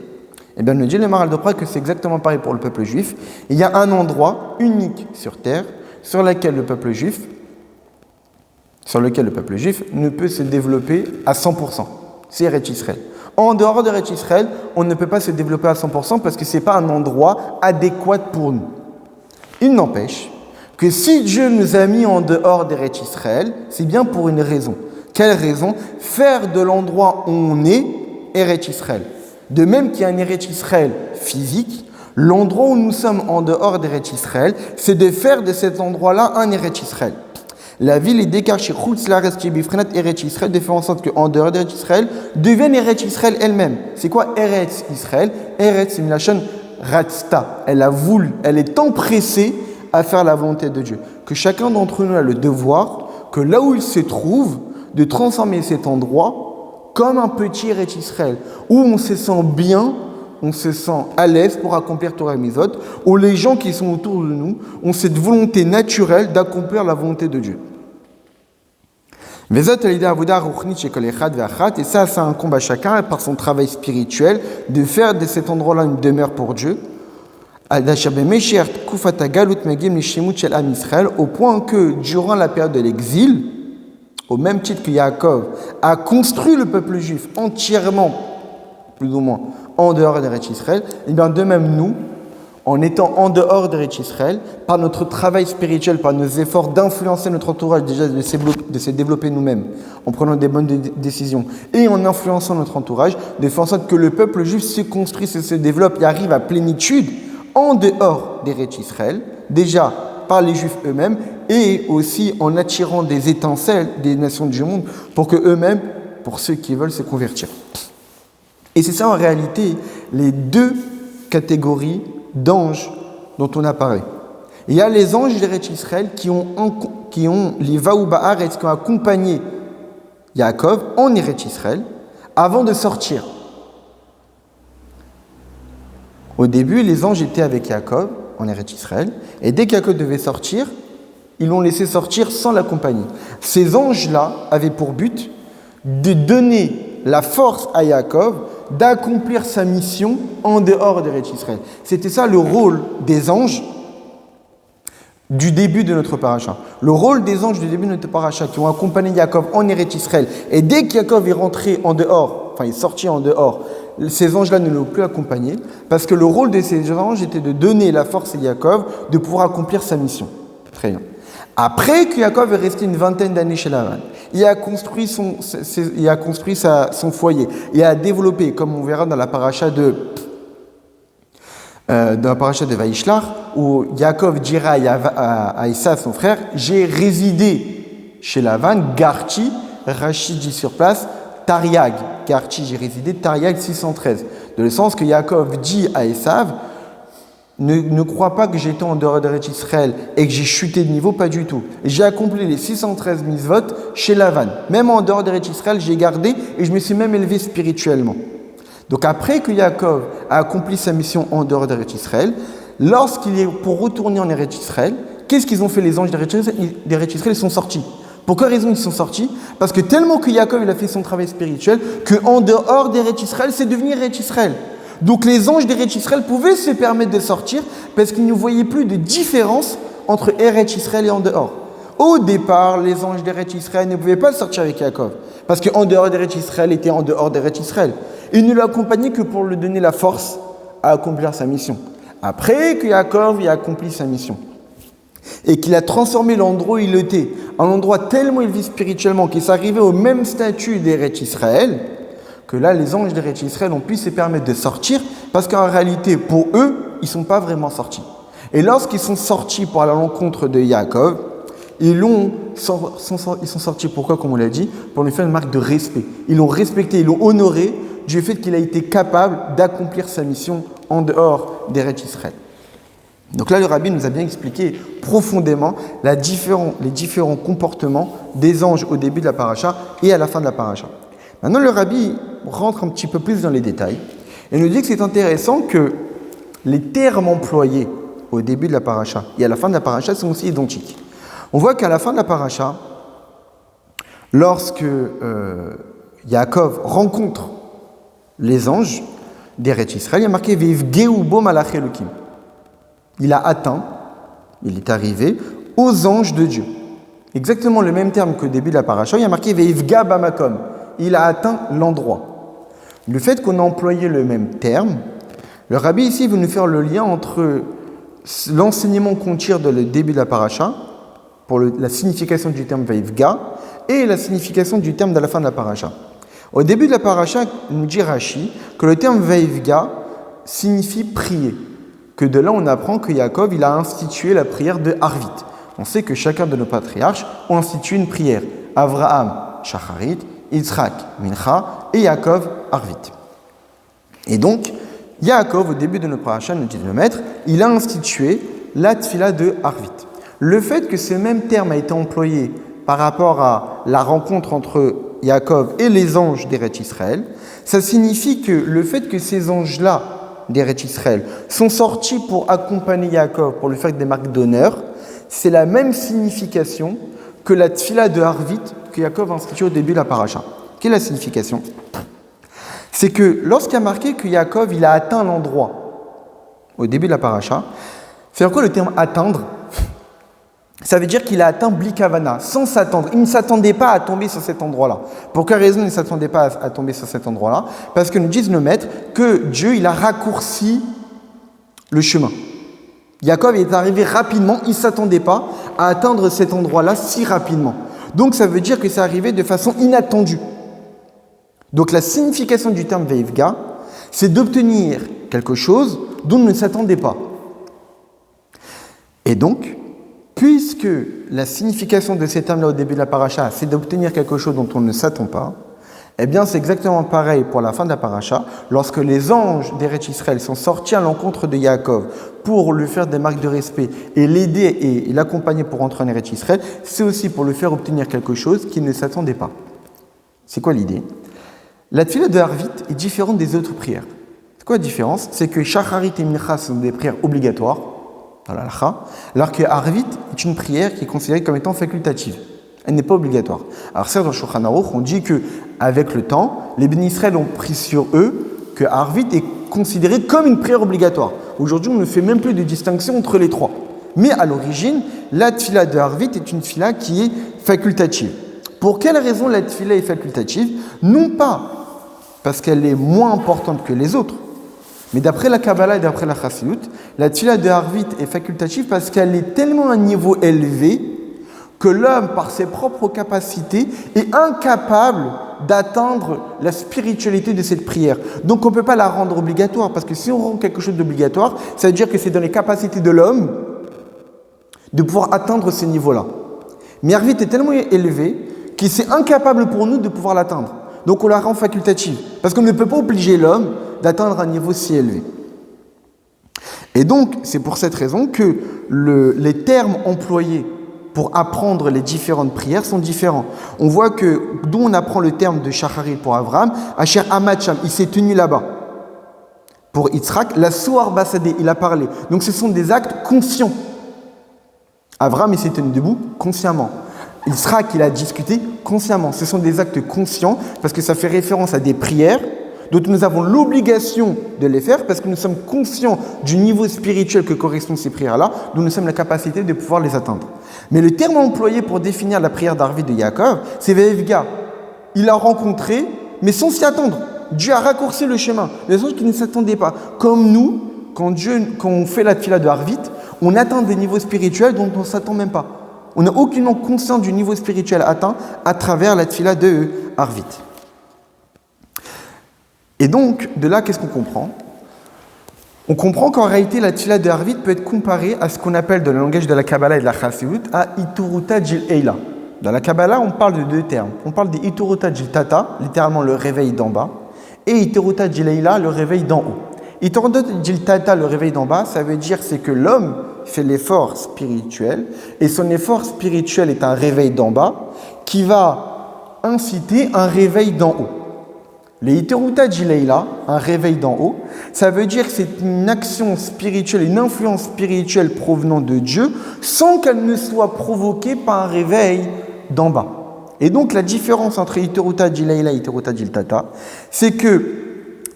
et bien nous dit le Maharal de Prague que c'est exactement pareil pour le peuple juif. Il y a un endroit unique sur terre sur lequel le peuple juif ne peut se développer à 100%. C'est Eretz Israël. En dehors d'Eretz Israël, on ne peut pas se développer à 100% parce que ce n'est pas un endroit adéquat pour nous. Il n'empêche que si Dieu nous a mis en dehors d'Eretz Israël, c'est bien pour une raison. Quelle raison ? Faire de l'endroit où on est Eretz Israël. De même qu'il y a un Eretz Israël physique, l'endroit où nous sommes en dehors d'Eretz Israël, c'est de faire de cet endroit-là un Eretz Israël. La ville est décachée, Eretz Israël, de faire en sorte qu'en dehors d'Eretz Israël, devienne Eretz Israël elle-même. C'est quoi Eretz Israël ? Eretz, c'est une lachon ratzta. Elle a voulu, elle est empressée à faire la volonté de Dieu. Que chacun d'entre nous a le devoir, que là où il se trouve, de transformer cet endroit comme un petit Eretz Israël, où on se sent bien, on se sent à l'aise pour accomplir Torah et Mitzvot, où les gens qui sont autour de nous ont cette volonté naturelle d'accomplir la volonté de Dieu. Et ça, c'est un combat chacun par son travail spirituel, de faire de cet endroit-là une demeure pour Dieu, au point que durant la période de l'exil, au même titre que Yaakov a construit le peuple juif entièrement, plus ou moins, en dehors d'Eretz Israël, et bien de même nous, en étant en dehors d'Eretz Israël, par notre travail spirituel, par nos efforts d'influencer notre entourage, déjà de se développer nous-mêmes, en prenant des bonnes décisions, et en influençant notre entourage, de faire en sorte que le peuple juif se construise et se développe et arrive à plénitude en dehors d'Eretz Israël, déjà par les Juifs eux-mêmes, et aussi en attirant des étincelles des nations du monde pour que eux-mêmes, pour ceux qui veulent se convertir. Et c'est ça en réalité les deux catégories d'anges dont on a parlé. Il y a les anges d'Eretz Israël qui ont les Vaou Ba'aretz, qui ont accompagné Yaakov en Eretz Israël avant de sortir. Au début, les anges étaient avec Yaakov en Eretz Israël, et dès qu'Yaakov devait sortir, ils l'ont laissé sortir sans l'accompagner. Ces anges-là avaient pour but de donner la force à Yaakov d'accomplir sa mission en dehors d'Eretz Israël. C'était ça le rôle des anges du début de notre paracha. Le rôle des anges du début de notre paracha qui ont accompagné Yaakov en Eretz Israël, et dès qu'Yaakov est rentré en dehors, enfin il est sorti en dehors, ces anges-là ne l'ont plus accompagné, parce que le rôle de ces anges était de donner la force à Yaakov de pouvoir accomplir sa mission. Très bien. Après que Yaakov est resté une vingtaine d'années chez Lavan, il a construit son foyer, il a développé, comme on verra dans la paracha de Vaishlach, où Yaakov dira à Esav, son frère, j'ai résidé chez Lavan, Garchi, Rachid dit sur place, Tariag, Garchi, j'ai résidé, Tariag 613. De le sens que Yaakov dit à Esav, ne crois pas que j'étais en dehors d'Eretz Israël et que j'ai chuté de niveau, pas du tout. J'ai accompli les 613 mitzvot chez Lavan. Même en dehors d'Eretz Israël, j'ai gardé et je me suis même élevé spirituellement. Donc après que Yaakov a accompli sa mission en dehors d'Eretz Israël, lorsqu'il est pour retourner en Eretz Israël, qu'est-ce qu'ils ont fait les anges d'Eretz Israël? Ils sont sortis. Pour quelle raison ils sont sortis? Parce que tellement que Yaakov il a fait son travail spirituel, qu'en dehors d'Eretz Israël, c'est devenu Eretz Israël. Donc les anges d'Eretz Israël pouvaient se permettre de sortir parce qu'ils ne voyaient plus de différence entre Eretz Israël et en dehors. Au départ, les anges d'Eretz Israël ne pouvaient pas sortir avec Yaakov parce qu'en dehors d'Eretz Israël était en dehors d'Eretz Israël. Ils ne l'accompagnaient que pour lui donner la force à accomplir sa mission. Après que Yaakov a accompli sa mission et qu'il a transformé l'endroit où il était en endroit tellement élevé spirituellement qu'il s'arrivait au même statut d'Eretz Israël, que là, les anges d'Eretz Israël ont pu se permettre de sortir parce qu'en réalité, pour eux, ils ne sont pas vraiment sortis. Et lorsqu'ils sont sortis pour aller à l'encontre de Yaakov, ils sont sortis, pourquoi, comme on l'a dit? Pour lui faire une marque de respect. Ils l'ont respecté, ils l'ont honoré du fait qu'il a été capable d'accomplir sa mission en dehors d'Eretz Israël. Donc là, le rabbi nous a bien expliqué profondément les différents comportements des anges au début de la paracha et à la fin de la paracha. Maintenant, le rabbi rentre un petit peu plus dans les détails et nous dit que c'est intéressant que les termes employés au début de la paracha et à la fin de la paracha sont aussi identiques. On voit qu'à la fin de la paracha, lorsque Yaakov rencontre les anges d'Eretz Israël, il y a marqué « Veivgeu bo malach Elokim ». Il a atteint, il est arrivé aux anges de Dieu. Exactement le même terme qu'au début de la paracha, il y a marqué « Veivga bamakom ». Il a atteint l'endroit. Le fait qu'on a employé le même terme, le rabbi ici veut nous faire le lien entre l'enseignement qu'on tire de le début de la paracha, pour la signification du terme Vaivga, et la signification du terme de la fin de la paracha. Au début de la paracha, nous dit Rashi que le terme Vaivga signifie prier. Que de là, on apprend que Yaakov il a institué la prière de Arvit. On sait que chacun de nos patriarches a institué une prière. Avraham, Shacharit, Yitzhak, Mincha, et Yaakov, Arvit. Et donc, Yaakov, au début de notre paracha, nous dit le maître, il a institué la tfila de Arvit. Le fait que ce même terme a été employé par rapport à la rencontre entre Yaakov et les anges d'Eretz Israël, ça signifie que le fait que ces anges-là d'Eretz Israël sont sortis pour accompagner Yaakov, pour lui faire des marques d'honneur, c'est la même signification que la tfila de Arvit que Yaakov a instituée au début de la paracha. Quelle est la signification? C'est que lorsqu'il y a marqué que Yaakov il a atteint l'endroit au début de la paracha, c'est quoi le terme atteindre? Ça veut dire qu'il a atteint Blikavana, sans s'attendre. Il ne s'attendait pas à tomber sur cet endroit-là. Pour quelle raison il ne s'attendait pas à tomber sur cet endroit-là? Parce que nous disent nos maîtres que Dieu il a raccourci le chemin. Yaakov est arrivé rapidement, il ne s'attendait pas à atteindre cet endroit-là si rapidement. Donc ça veut dire que c'est arrivé de façon inattendue. Donc la signification du terme Vaivga, c'est d'obtenir quelque chose dont on ne s'attendait pas. Et donc, puisque la signification de ces termes-là au début de la paracha, c'est d'obtenir quelque chose dont on ne s'attend pas, eh bien c'est exactement pareil pour la fin de la paracha, lorsque les anges d'Eretz Israël sont sortis à l'encontre de Yaakov pour lui faire des marques de respect et l'aider et l'accompagner pour rentrer en Eretz Israël, c'est aussi pour lui faire obtenir quelque chose qu'il ne s'attendait pas. C'est quoi l'idée? La tefila de Arvit est différente des autres prières. C'est quoi la différence? C'est que Shacharit et Mincha sont des prières obligatoires dans la halakha, alors que Arvit est une prière qui est considérée comme étant facultative. Elle n'est pas obligatoire. Alors certes, dans Shulchan Aruch, on dit qu'avec le temps, les bénis Israël ont pris sur eux que Arvit est considéré comme une prière obligatoire. Aujourd'hui, on ne fait même plus de distinction entre les trois. Mais à l'origine, la tfila de Harvit est une tfila qui est facultative. Pour quelle raison la tfila est facultative? Non pas parce qu'elle est moins importante que les autres, mais d'après la Kabbalah et d'après la Chassidut, la tfila de Harvit est facultative parce qu'elle est tellement à un niveau élevé que l'homme, par ses propres capacités, est incapable d'atteindre la spiritualité de cette prière. Donc on ne peut pas la rendre obligatoire, parce que si on rend quelque chose d'obligatoire, ça veut dire que c'est dans les capacités de l'homme de pouvoir atteindre ce niveau-là. Mais Harvit est tellement élevé qu'il c'est incapable pour nous de pouvoir l'atteindre. Donc on la rend facultative, parce qu'on ne peut pas obliger l'homme d'atteindre un niveau si élevé. Et donc, c'est pour cette raison que les termes employés pour apprendre les différentes prières sont différents. On voit que, d'où on apprend le terme de Shacharit pour Abraham, Asher Amad Sham, il s'est tenu là-bas. Pour Yitzhak, la Soar Basadé, il a parlé. Donc ce sont des actes conscients. Abraham, il s'est tenu debout consciemment. Yitzhak, il a discuté consciemment. Ce sont des actes conscients parce que ça fait référence à des prières dont nous avons l'obligation de les faire parce que nous sommes conscients du niveau spirituel que correspondent ces prières-là, dont nous sommes la capacité de pouvoir les atteindre. Mais le terme employé pour définir la prière d'Harvit de Yaakov, c'est Ve'evga. Il l'a rencontré, mais sans s'y attendre. Dieu a raccourci le chemin. Les autres qui ne s'attendaient pas. Comme nous, quand on fait la tfila de Harvit, on atteint des niveaux spirituels dont on ne s'attend même pas. On n'a aucunement conscience du niveau spirituel atteint à travers la tfila de Harvit. Et donc, de là, qu'est-ce qu'on comprend? On comprend qu'en réalité, la tfila de Harvit peut être comparée à ce qu'on appelle dans le langage de la Kabbalah et de la Chassidut à Ituruta Jil Eila. Dans la Kabbalah, on parle de deux termes. On parle de Ituruta Jil Tata, littéralement le réveil d'en bas, et Ituruta Jil Eila, le réveil d'en haut. Ituruta Jil Tata, le réveil d'en bas, ça veut dire c'est que l'homme fait l'effort spirituel, et son effort spirituel est un réveil d'en bas qui va inciter un réveil d'en haut. Le Iteruta Jileila, un réveil d'en haut, ça veut dire que c'est une action spirituelle, une influence spirituelle provenant de Dieu, sans qu'elle ne soit provoquée par un réveil d'en bas. Et donc la différence entre Iteruta Jileila et Iteruta Jiltata, c'est que,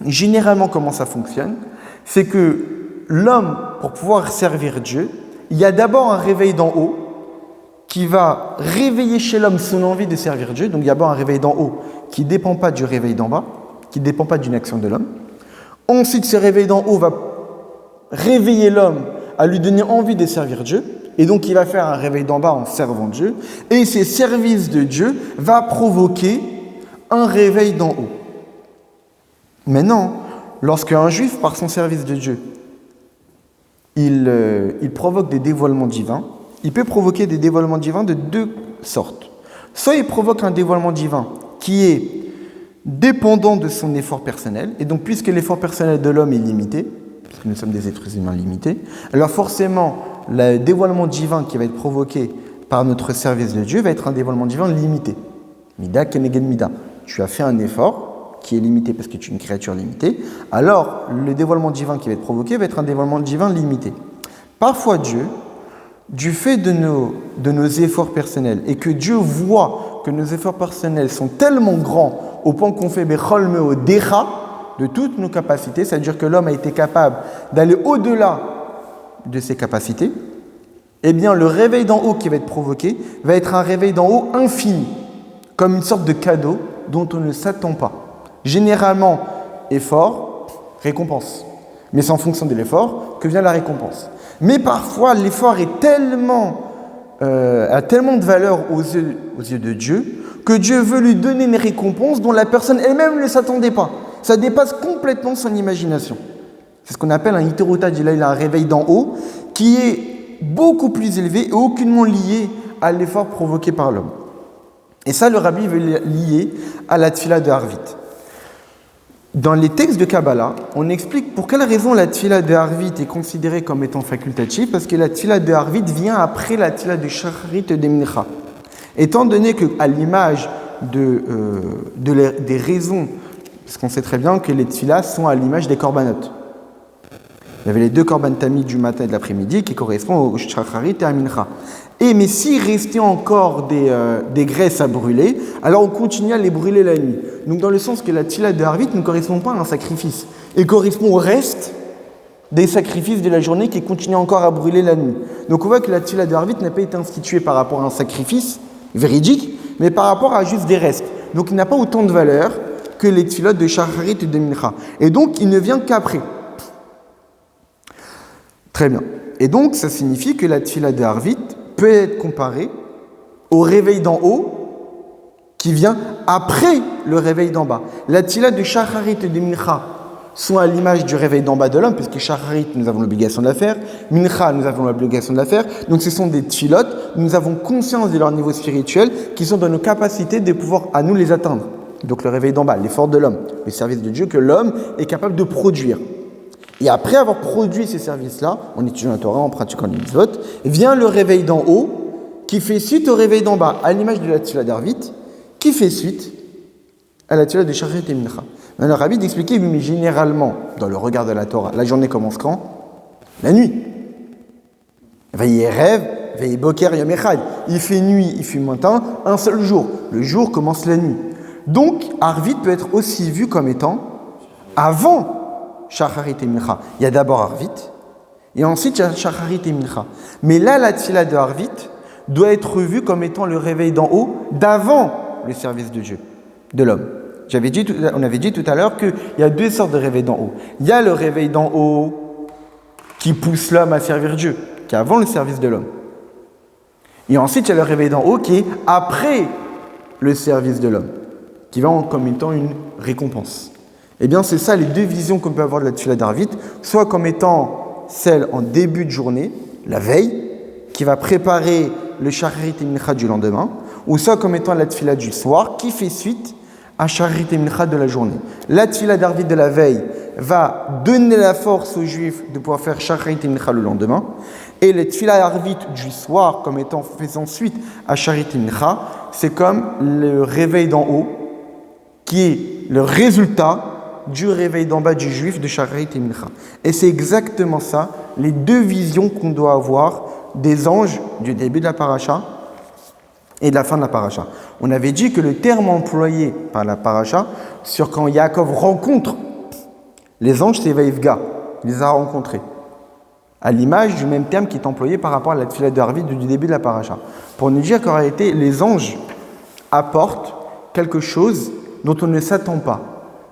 généralement comment ça fonctionne, c'est que l'homme, pour pouvoir servir Dieu, il y a d'abord un réveil d'en haut, qui va réveiller chez l'homme son envie de servir Dieu. Donc il y a d'abord un réveil d'en haut qui ne dépend pas du réveil d'en bas, qui ne dépend pas d'une action de l'homme. Ensuite, ce réveil d'en haut va réveiller l'homme à lui donner envie de servir Dieu. Et donc il va faire un réveil d'en bas en servant Dieu. Et ces services de Dieu va provoquer un réveil d'en haut. Maintenant, lorsque un juif, par son service de Dieu, il provoque des dévoilements divins, il peut provoquer des dévoilements divins de deux sortes. Soit il provoque un dévoilement divin qui est dépendant de son effort personnel, et donc puisque l'effort personnel de l'homme est limité, puisque nous sommes des êtres humains limités, alors forcément le dévoilement divin qui va être provoqué par notre service de Dieu va être un dévoilement divin limité. Mida keneged mida. Tu as fait un effort qui est limité parce que tu es une créature limitée, alors le dévoilement divin qui va être provoqué va être un dévoilement divin limité. Parfois Dieu, du fait de nos efforts personnels, et que Dieu voit que nos efforts personnels sont tellement grands au point qu'on fait Bechol Meo Decha de toutes nos capacités, c'est-à-dire que l'homme a été capable d'aller au-delà de ses capacités, eh bien le réveil d'en haut qui va être provoqué va être un réveil d'en haut infini, comme une sorte de cadeau dont on ne s'attend pas. Généralement, effort, récompense. Mais c'est en fonction de l'effort que vient la récompense. Mais parfois, l'effort est a tellement de valeur aux yeux de Dieu que Dieu veut lui donner une récompense dont la personne elle-même ne s'attendait pas. Ça dépasse complètement son imagination. C'est ce qu'on appelle un Iteruta Jileila, un réveil d'en haut, qui est beaucoup plus élevé et aucunement lié à l'effort provoqué par l'homme. Et ça, le rabbi veut lier à la tfila de Harvit. Dans les textes de Kabbalah, on explique pour quelle raison la tfila de Harvit est considérée comme étant facultative, parce que la tfila de Harvit vient après la tfila de Shacharit de Mincha. Étant donné qu'à l'image des raisons, parce qu'on sait très bien que les tfilas sont à l'image des korbanot. Il y avait les deux korban tamid du matin et de l'après-midi qui correspondent au Shacharit et à Mincha. Mais s'il restait encore des graisses à brûler, alors on continue à les brûler la nuit. Donc dans le sens que la tfila de Harvit ne correspond pas à un sacrifice, elle correspond au reste des sacrifices de la journée qui continuent encore à brûler la nuit. Donc on voit que la tfila de Harvit n'a pas été instituée par rapport à un sacrifice véridique, mais par rapport à juste des restes. Donc il n'a pas autant de valeur que les tfilot de Shacharit et de Mincha. Et donc il ne vient qu'après. Très bien. Et donc ça signifie que la tfila de Harvit peut être comparée au réveil d'en haut qui vient après le réveil d'en bas. La tfila de Shacharit et de Mincha sont à l'image du réveil d'en bas de l'homme, puisque Shacharit, nous avons l'obligation de la faire, Mincha, nous avons l'obligation de la faire, donc ce sont des tfilotes, nous avons conscience de leur niveau spirituel, qui sont dans nos capacités de pouvoir à nous les atteindre. Donc le réveil d'en bas, l'effort de l'homme, le service de Dieu que l'homme est capable de produire. Et après avoir produit ces services-là, en étudiant la Torah, en pratiquant les mitzvot, vient le réveil d'en haut, qui fait suite au réveil d'en bas, à l'image de la tfila d'Arvit, qui fait suite à la tfila de Shacharit et Mincha. Le Rabbi d'expliquer, mais généralement, dans le regard de la Torah, la journée commence quand? La nuit. Veillez rêve, veillez boker yom echad. Il fait nuit, il fait matin, un seul jour. Le jour commence la nuit. Donc, Arvit peut être aussi vu comme étant avant Shacharit et Mincha. Il y a d'abord Arvit, et ensuite il y a Shacharit et Mincha. Mais là, la tfila de Arvit doit être vue comme étant le réveil d'en haut d'avant le service de Dieu, de l'homme. On avait dit tout à l'heure qu'il y a deux sortes de réveil d'en haut. Il y a le réveil d'en haut qui pousse l'homme à servir Dieu, qui est avant le service de l'homme. Et ensuite, il y a le réveil d'en haut qui est après le service de l'homme, qui va comme étant une récompense. Eh bien, c'est ça les deux visions qu'on peut avoir de la tfila d'Arvit, soit comme étant celle en début de journée, la veille, qui va préparer le Shacharit et Mincha du lendemain, ou soit comme étant la tfila du soir, qui fait suite à Shacharit et Mincha de la journée. La tfila d'Arvit de la veille va donner la force aux Juifs de pouvoir faire Shacharit et Mincha le lendemain. Et la tfila d'Arvit du soir, comme étant faisant suite à Shacharit et Mincha, c'est comme le réveil d'en haut, qui est le résultat du réveil d'en bas du Juif de Shacharit et Mincha. Et c'est exactement ça, les deux visions qu'on doit avoir des anges du début de la paracha et de la fin de la paracha. On avait dit que le terme employé par la paracha, sur quand Yaakov rencontre les anges, c'est Vaïvga, il les a rencontrés. À l'image du même terme qui est employé par rapport à la tfila d'Arvit du début de la paracha. Pour nous dire qu'en réalité, les anges apportent quelque chose dont on ne s'attend pas.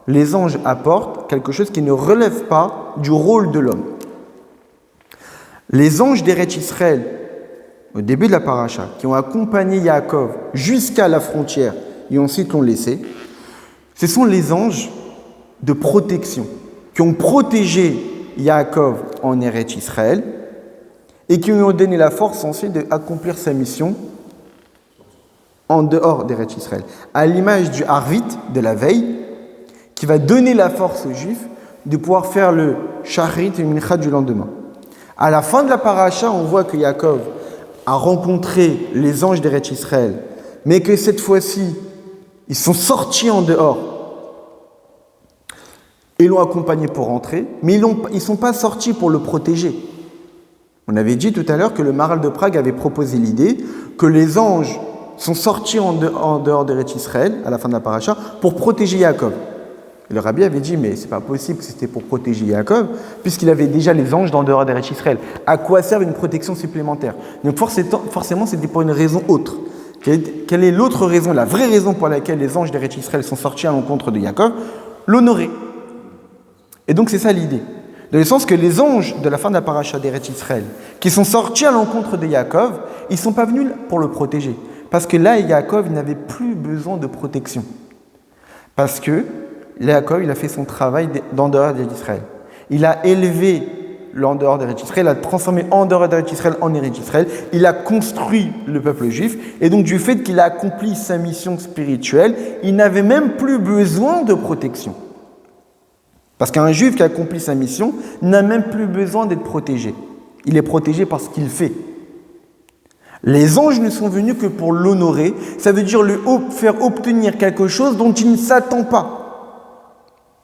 Les anges apportent quelque chose qui ne relève pas du rôle de l'homme. Les anges d'Eretz Israël, au début de la paracha, qui ont accompagné Yaakov jusqu'à la frontière et ensuite l'ont laissé, ce sont les anges de protection qui ont protégé Yaakov en Eretz Israël et qui lui ont donné la force ensuite d'accomplir sa mission en dehors d'Eretz Israël. À l'image du Arvit de la veille, qui va donner la force aux Juifs de pouvoir faire le Shacharit et Mincha du lendemain. À la fin de la paracha, on voit que Yaakov a rencontré les anges d'Eretz Israël, mais que cette fois-ci, ils sont sortis en dehors et l'ont accompagné pour rentrer, mais ils ne sont pas sortis pour le protéger. On avait dit tout à l'heure que le Maharal de Prague avait proposé l'idée que les anges sont sortis en dehors d'Eretz Israël, à la fin de la paracha, pour protéger Yaakov. Et le rabbi avait dit, mais c'est pas possible que c'était pour protéger Yaakov, puisqu'il avait déjà les anges en dehors d'Eretz Israël. À quoi sert une protection supplémentaire? Donc forcément, c'était pour une raison autre. Quelle est l'autre raison, la vraie raison pour laquelle les anges d'Eretz Israël sont sortis à l'encontre de Yaakov? L'honorer. Et donc c'est ça l'idée. Dans le sens que les anges de la fin de la paracha d'Eretz Israël, qui sont sortis à l'encontre de Yaakov, ils ne sont pas venus pour le protéger. Parce que là, Yaakov n'avait plus besoin de protection. Parce que Yaakov, il a fait son travail d'en dehors d'Eretz Israël. Il a élevé l'en dehors d'Eretz Israël, il a transformé en dehors d'Eretz Israël en Eretz Israël, il a construit le peuple juif, et donc du fait qu'il a accompli sa mission spirituelle, il n'avait même plus besoin de protection. Parce qu'un juif qui accomplit sa mission n'a même plus besoin d'être protégé. Il est protégé par ce qu'il fait. Les anges ne sont venus que pour l'honorer, ça veut dire lui faire obtenir quelque chose dont il ne s'attend pas,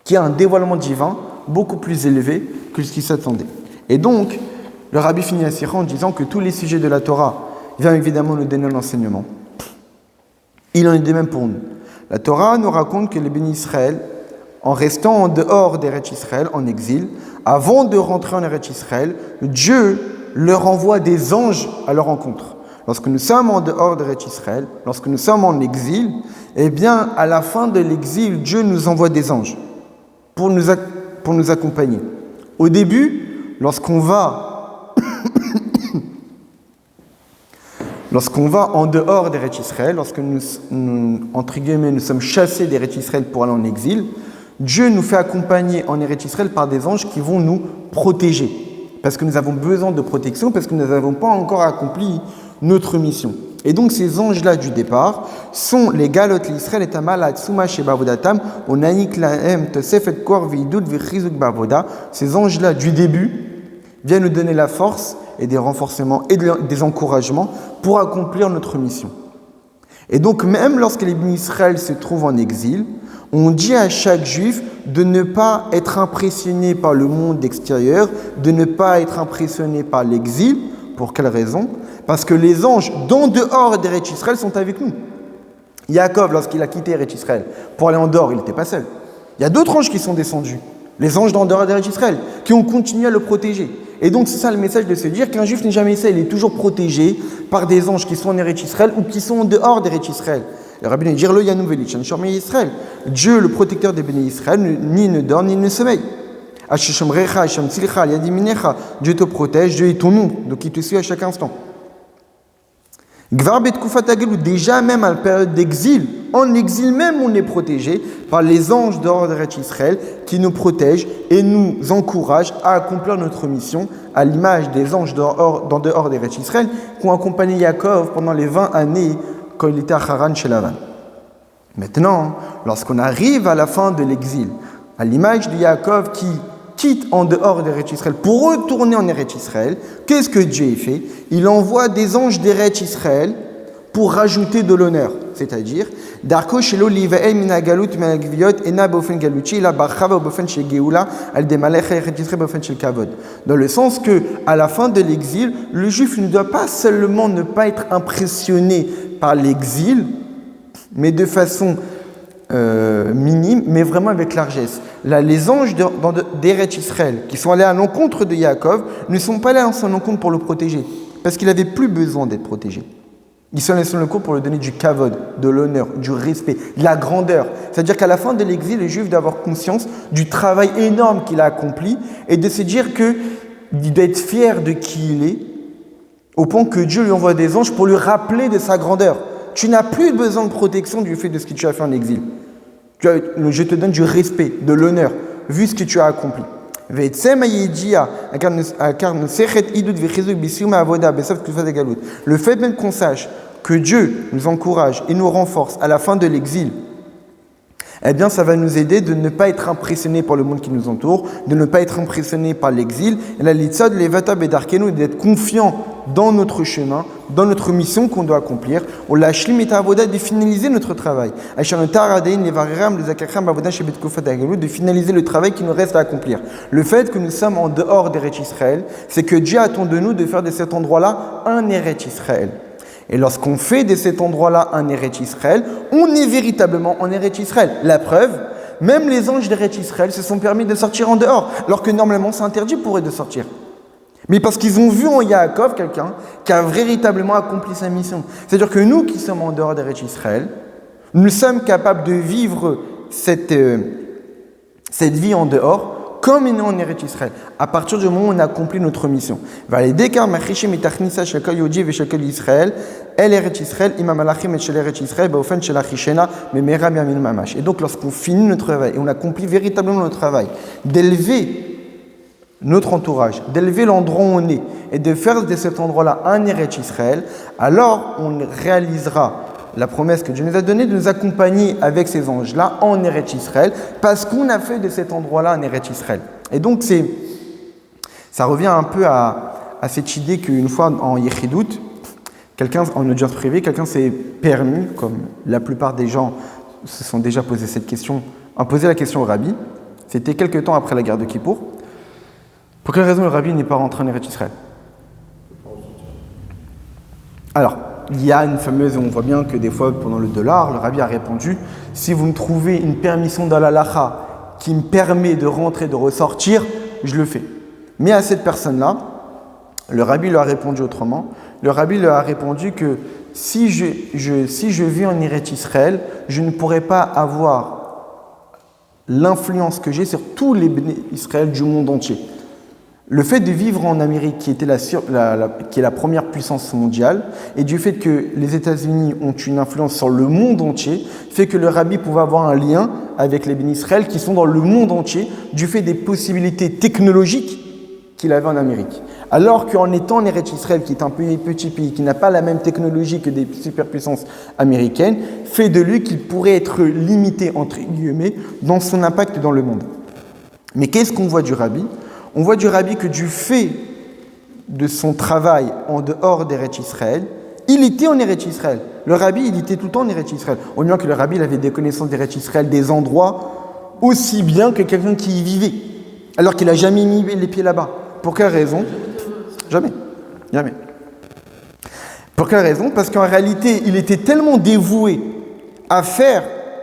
qui a un dévoilement divin beaucoup plus élevé que ce qu'il s'attendait. Et donc, le rabbi finit la sira en disant que tous les sujets de la Torah viennent évidemment nous donner l'enseignement. Il en est de même pour nous. La Torah nous raconte que les bénis Israël, en restant en dehors d'Eretz Israël, en exil, avant de rentrer en Eretz Israël, Dieu leur envoie des anges à leur rencontre. Lorsque nous sommes en dehors d'Eretz Israël, lorsque nous sommes en exil, eh bien, à la fin de l'exil, Dieu nous envoie des anges pour nous accompagner. Au début, lorsqu'on va en dehors d'Eretz Israël, lorsque entre guillemets, nous sommes chassés d'Eretz Israël pour aller en exil, Dieu nous fait accompagner en Eretz Israël par des anges qui vont nous protéger. Parce que nous avons besoin de protection, parce que nous n'avons pas encore accompli notre mission. Et donc ces anges-là du départ sont les galot l'Israël et tamal atsuma shebavodatam onanik lahem tosefet kor veidut vechizuk bavoda. Ces anges-là du début viennent nous donner la force et des renforcements et des encouragements pour accomplir notre mission. Et donc même lorsque les bénis Israël se trouvent en exil, on dit à chaque juif de ne pas être impressionné par le monde extérieur, de ne pas être impressionné par l'exil. Pour quelle raison? Parce que les anges d'en dehors d'Eretz Israël sont avec nous. Yaakov, lorsqu'il a quitté Eretz Israël pour aller en dehors, il n'était pas seul. Il y a d'autres anges qui sont descendus, les anges d'en dehors d'Eretz Israël, qui ont continué à le protéger. Et donc c'est ça le message de se dire qu'un juif n'est jamais seul, il est toujours protégé par des anges qui sont en Eretz Israël ou qui sont en dehors d'Eretz Israël. Le rabbin dit Lo Yanu Velich, Israël. Dieu, le protecteur des bénis Israël, ni ne dort ni ne sommeille. Dieu te protège, Dieu est ton nom, donc il te suit à chaque instant. Déjà même à la période d'exil, en exil même on est protégé par les anges dehors d'Eretz Israël qui nous protègent et nous encouragent à accomplir notre mission à l'image des anges dehors d'Eretz Israël qui ont accompagné Yaakov pendant les 20 années quand il était à Haran chez Lavan. Maintenant, lorsqu'on arrive à la fin de l'exil, à l'image de Yaakov qui quitte en dehors d'Eretz Israël pour retourner en Eretz Israël, qu'est-ce que Dieu fait? Il envoie des anges d'Eretz Israël pour rajouter de l'honneur, c'est-à-dire Darko shelo livael min galut min agviot ena bofen galuchi la barchava bofen shel geula al demalech Eretz Israël bofen shel kavod. Dans le sens que à la fin de l'exil, le juif ne doit pas seulement ne pas être impressionné par l'exil, mais de façon minime, mais vraiment avec largesse. Là, les anges d'Eretz Israël qui sont allés à l'encontre de Yaakov ne sont pas allés à son encontre pour le protéger, parce qu'il n'avait plus besoin d'être protégé. Ils sont allés à son encontre pour lui donner du kavod, de l'honneur, du respect, de la grandeur. C'est-à-dire qu'à la fin de l'exil, le juif doit avoir conscience du travail énorme qu'il a accompli et de se dire qu'il doit être fier de qui il est, au point que Dieu lui envoie des anges pour lui rappeler de sa grandeur. Tu n'as plus besoin de protection du fait de ce que tu as fait en exil. Je te donne du respect, de l'honneur, vu ce que tu as accompli. Le fait même qu'on sache que Dieu nous encourage et nous renforce à la fin de l'exil, eh bien ça va nous aider de ne pas être impressionné par le monde qui nous entoure, de ne pas être impressionné par l'exil, et la litzad levata bedarkenu, d'être confiant dans notre chemin, dans notre mission qu'on doit accomplir. On l'a shlim et avoda de finaliser notre travail. De finaliser le travail qui nous reste à accomplir. Le fait que nous sommes en dehors d'Eretz Israël, c'est que Dieu attend de nous de faire de cet endroit-là un Eretz Israël. Et lorsqu'on fait de cet endroit-là un Eretz Israël, on est véritablement en Eretz Israël. La preuve, même les anges d'Eretz Israël se sont permis de sortir en dehors, alors que normalement c'est interdit pour eux de sortir. Mais parce qu'ils ont vu en Yaakov quelqu'un qui a véritablement accompli sa mission. C'est-à-dire que nous qui sommes en dehors d'Eretz Israël, nous sommes capables de vivre cette vie en dehors comme nous en Eretz Israël, à partir du moment où on a accompli notre mission. Et donc lorsqu'on finit notre travail et on accomplit véritablement notre travail, d'élever notre entourage, d'élever l'endroit où on est et de faire de cet endroit-là un Eretz Israël, alors on réalisera la promesse que Dieu nous a donnée de nous accompagner avec ces anges-là en Eretz Israël, parce qu'on a fait de cet endroit-là un Eretz Israël. Et donc ça revient un peu à cette idée qu'une fois en Yechidut, en audience privée, quelqu'un s'est permis, comme la plupart des gens se sont déjà posé cette question, a posé la question au rabbi. C'était quelques temps après la guerre de Kippour. Pour quelle raison le rabbi n'est pas rentré en Eretz Israël? Alors, il y a une fameuse, on voit bien que des fois, pendant le dollar, le rabbi a répondu, si vous me trouvez une permission dans l'halakha qui me permet de rentrer, de ressortir, je le fais. Mais à cette personne-là, le rabbi lui a répondu autrement. Le rabbi lui a répondu que si je vis en Eretz Israël, je ne pourrais pas avoir l'influence que j'ai sur tous les béné Israël du monde entier. Le fait de vivre en Amérique, qui est la première puissance mondiale, et du fait que les États-Unis ont une influence sur le monde entier, fait que le rabbi pouvait avoir un lien avec les béné Israël qui sont dans le monde entier, du fait des possibilités technologiques qu'il avait en Amérique. Alors qu'en étant en Eretz Israël, qui est un petit pays, qui n'a pas la même technologie que des superpuissances américaines, fait de lui qu'il pourrait être limité, entre guillemets, dans son impact dans le monde. Mais qu'est-ce qu'on voit du rabbi ? On voit du rabbi que du fait de son travail en dehors d'Eretz Israël, il était en Eretz Israël. Le rabbi, il était tout le temps en Eretz Israël. Au moins que le rabbi, il avait des connaissances d'Eretz Israël, des endroits aussi bien que quelqu'un qui y vivait, alors qu'il n'a jamais mis les pieds là-bas. Pour quelle raison ? Jamais. Pour quelle raison ? Parce qu'en réalité, il était tellement dévoué à faire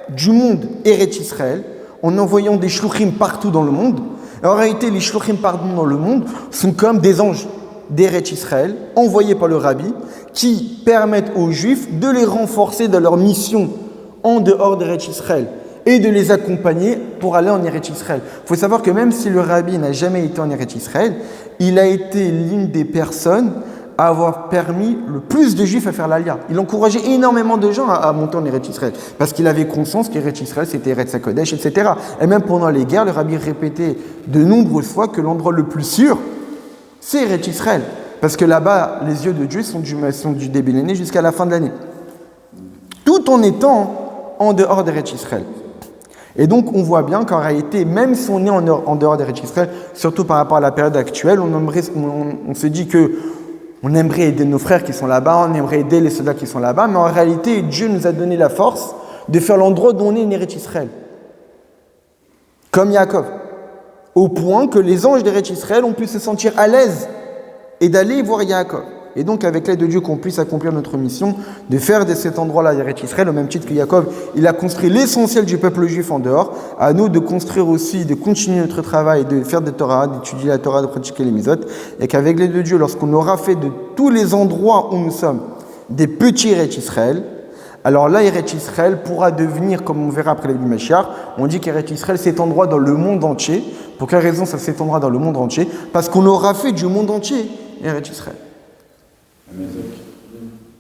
du monde Eretz Israël, en envoyant des shluchim partout dans le monde. Et en réalité, les shluchim partout dans le monde sont comme des anges d'Eretz Israël, envoyés par le rabbi, qui permettent aux Juifs de les renforcer dans leur mission en dehors d'Eretz Israël et de les accompagner pour aller en Eretz Israël. Il faut savoir que même si le rabbi n'a jamais été en Eretz Israël, il a été l'une des personnes à avoir permis le plus de Juifs à faire l'Aliyah. Il encourageait énormément de gens à monter en Eretz Israël, parce qu'il avait conscience qu'Eretz Israël, c'était Eretz HaKodesh, etc. Et même pendant les guerres, le rabbi répétait de nombreuses fois que l'endroit le plus sûr, c'est Eretz Israël, parce que là-bas, les yeux de Dieu sont du début de l'année jusqu'à la fin de l'année, tout en étant en dehors d'Eretz Israël. Et donc, on voit bien qu'en réalité, même si on est en dehors d'Eretz Israël, surtout par rapport à la période actuelle, on se dit que on aimerait aider nos frères qui sont là-bas, on aimerait aider les soldats qui sont là-bas, mais en réalité, Dieu nous a donné la force de faire l'endroit où on est en Eretz Israël. Comme Yaakov. Au point que les anges d'Eretz Israël ont pu se sentir à l'aise et d'aller voir Yaakov. Et donc, avec l'aide de Dieu, qu'on puisse accomplir notre mission de faire de cet endroit-là Eretz Israël, au même titre que Yaakov, il a construit l'essentiel du peuple juif en dehors. À nous de construire aussi, de continuer notre travail, de faire des Torah, d'étudier la Torah, de pratiquer les mitzvot. Et qu'avec l'aide de Dieu, lorsqu'on aura fait de tous les endroits où nous sommes des petits Eretz Israël, alors là, Eretz Israël pourra devenir, comme on verra après la Mashiach, on dit qu'Eretz Israël, c'est cet endroit dans le monde entier. Pour quelle raison ça cet endroit dans le monde entier ? Parce qu'on aura fait du monde entier Eretz Israël. Mais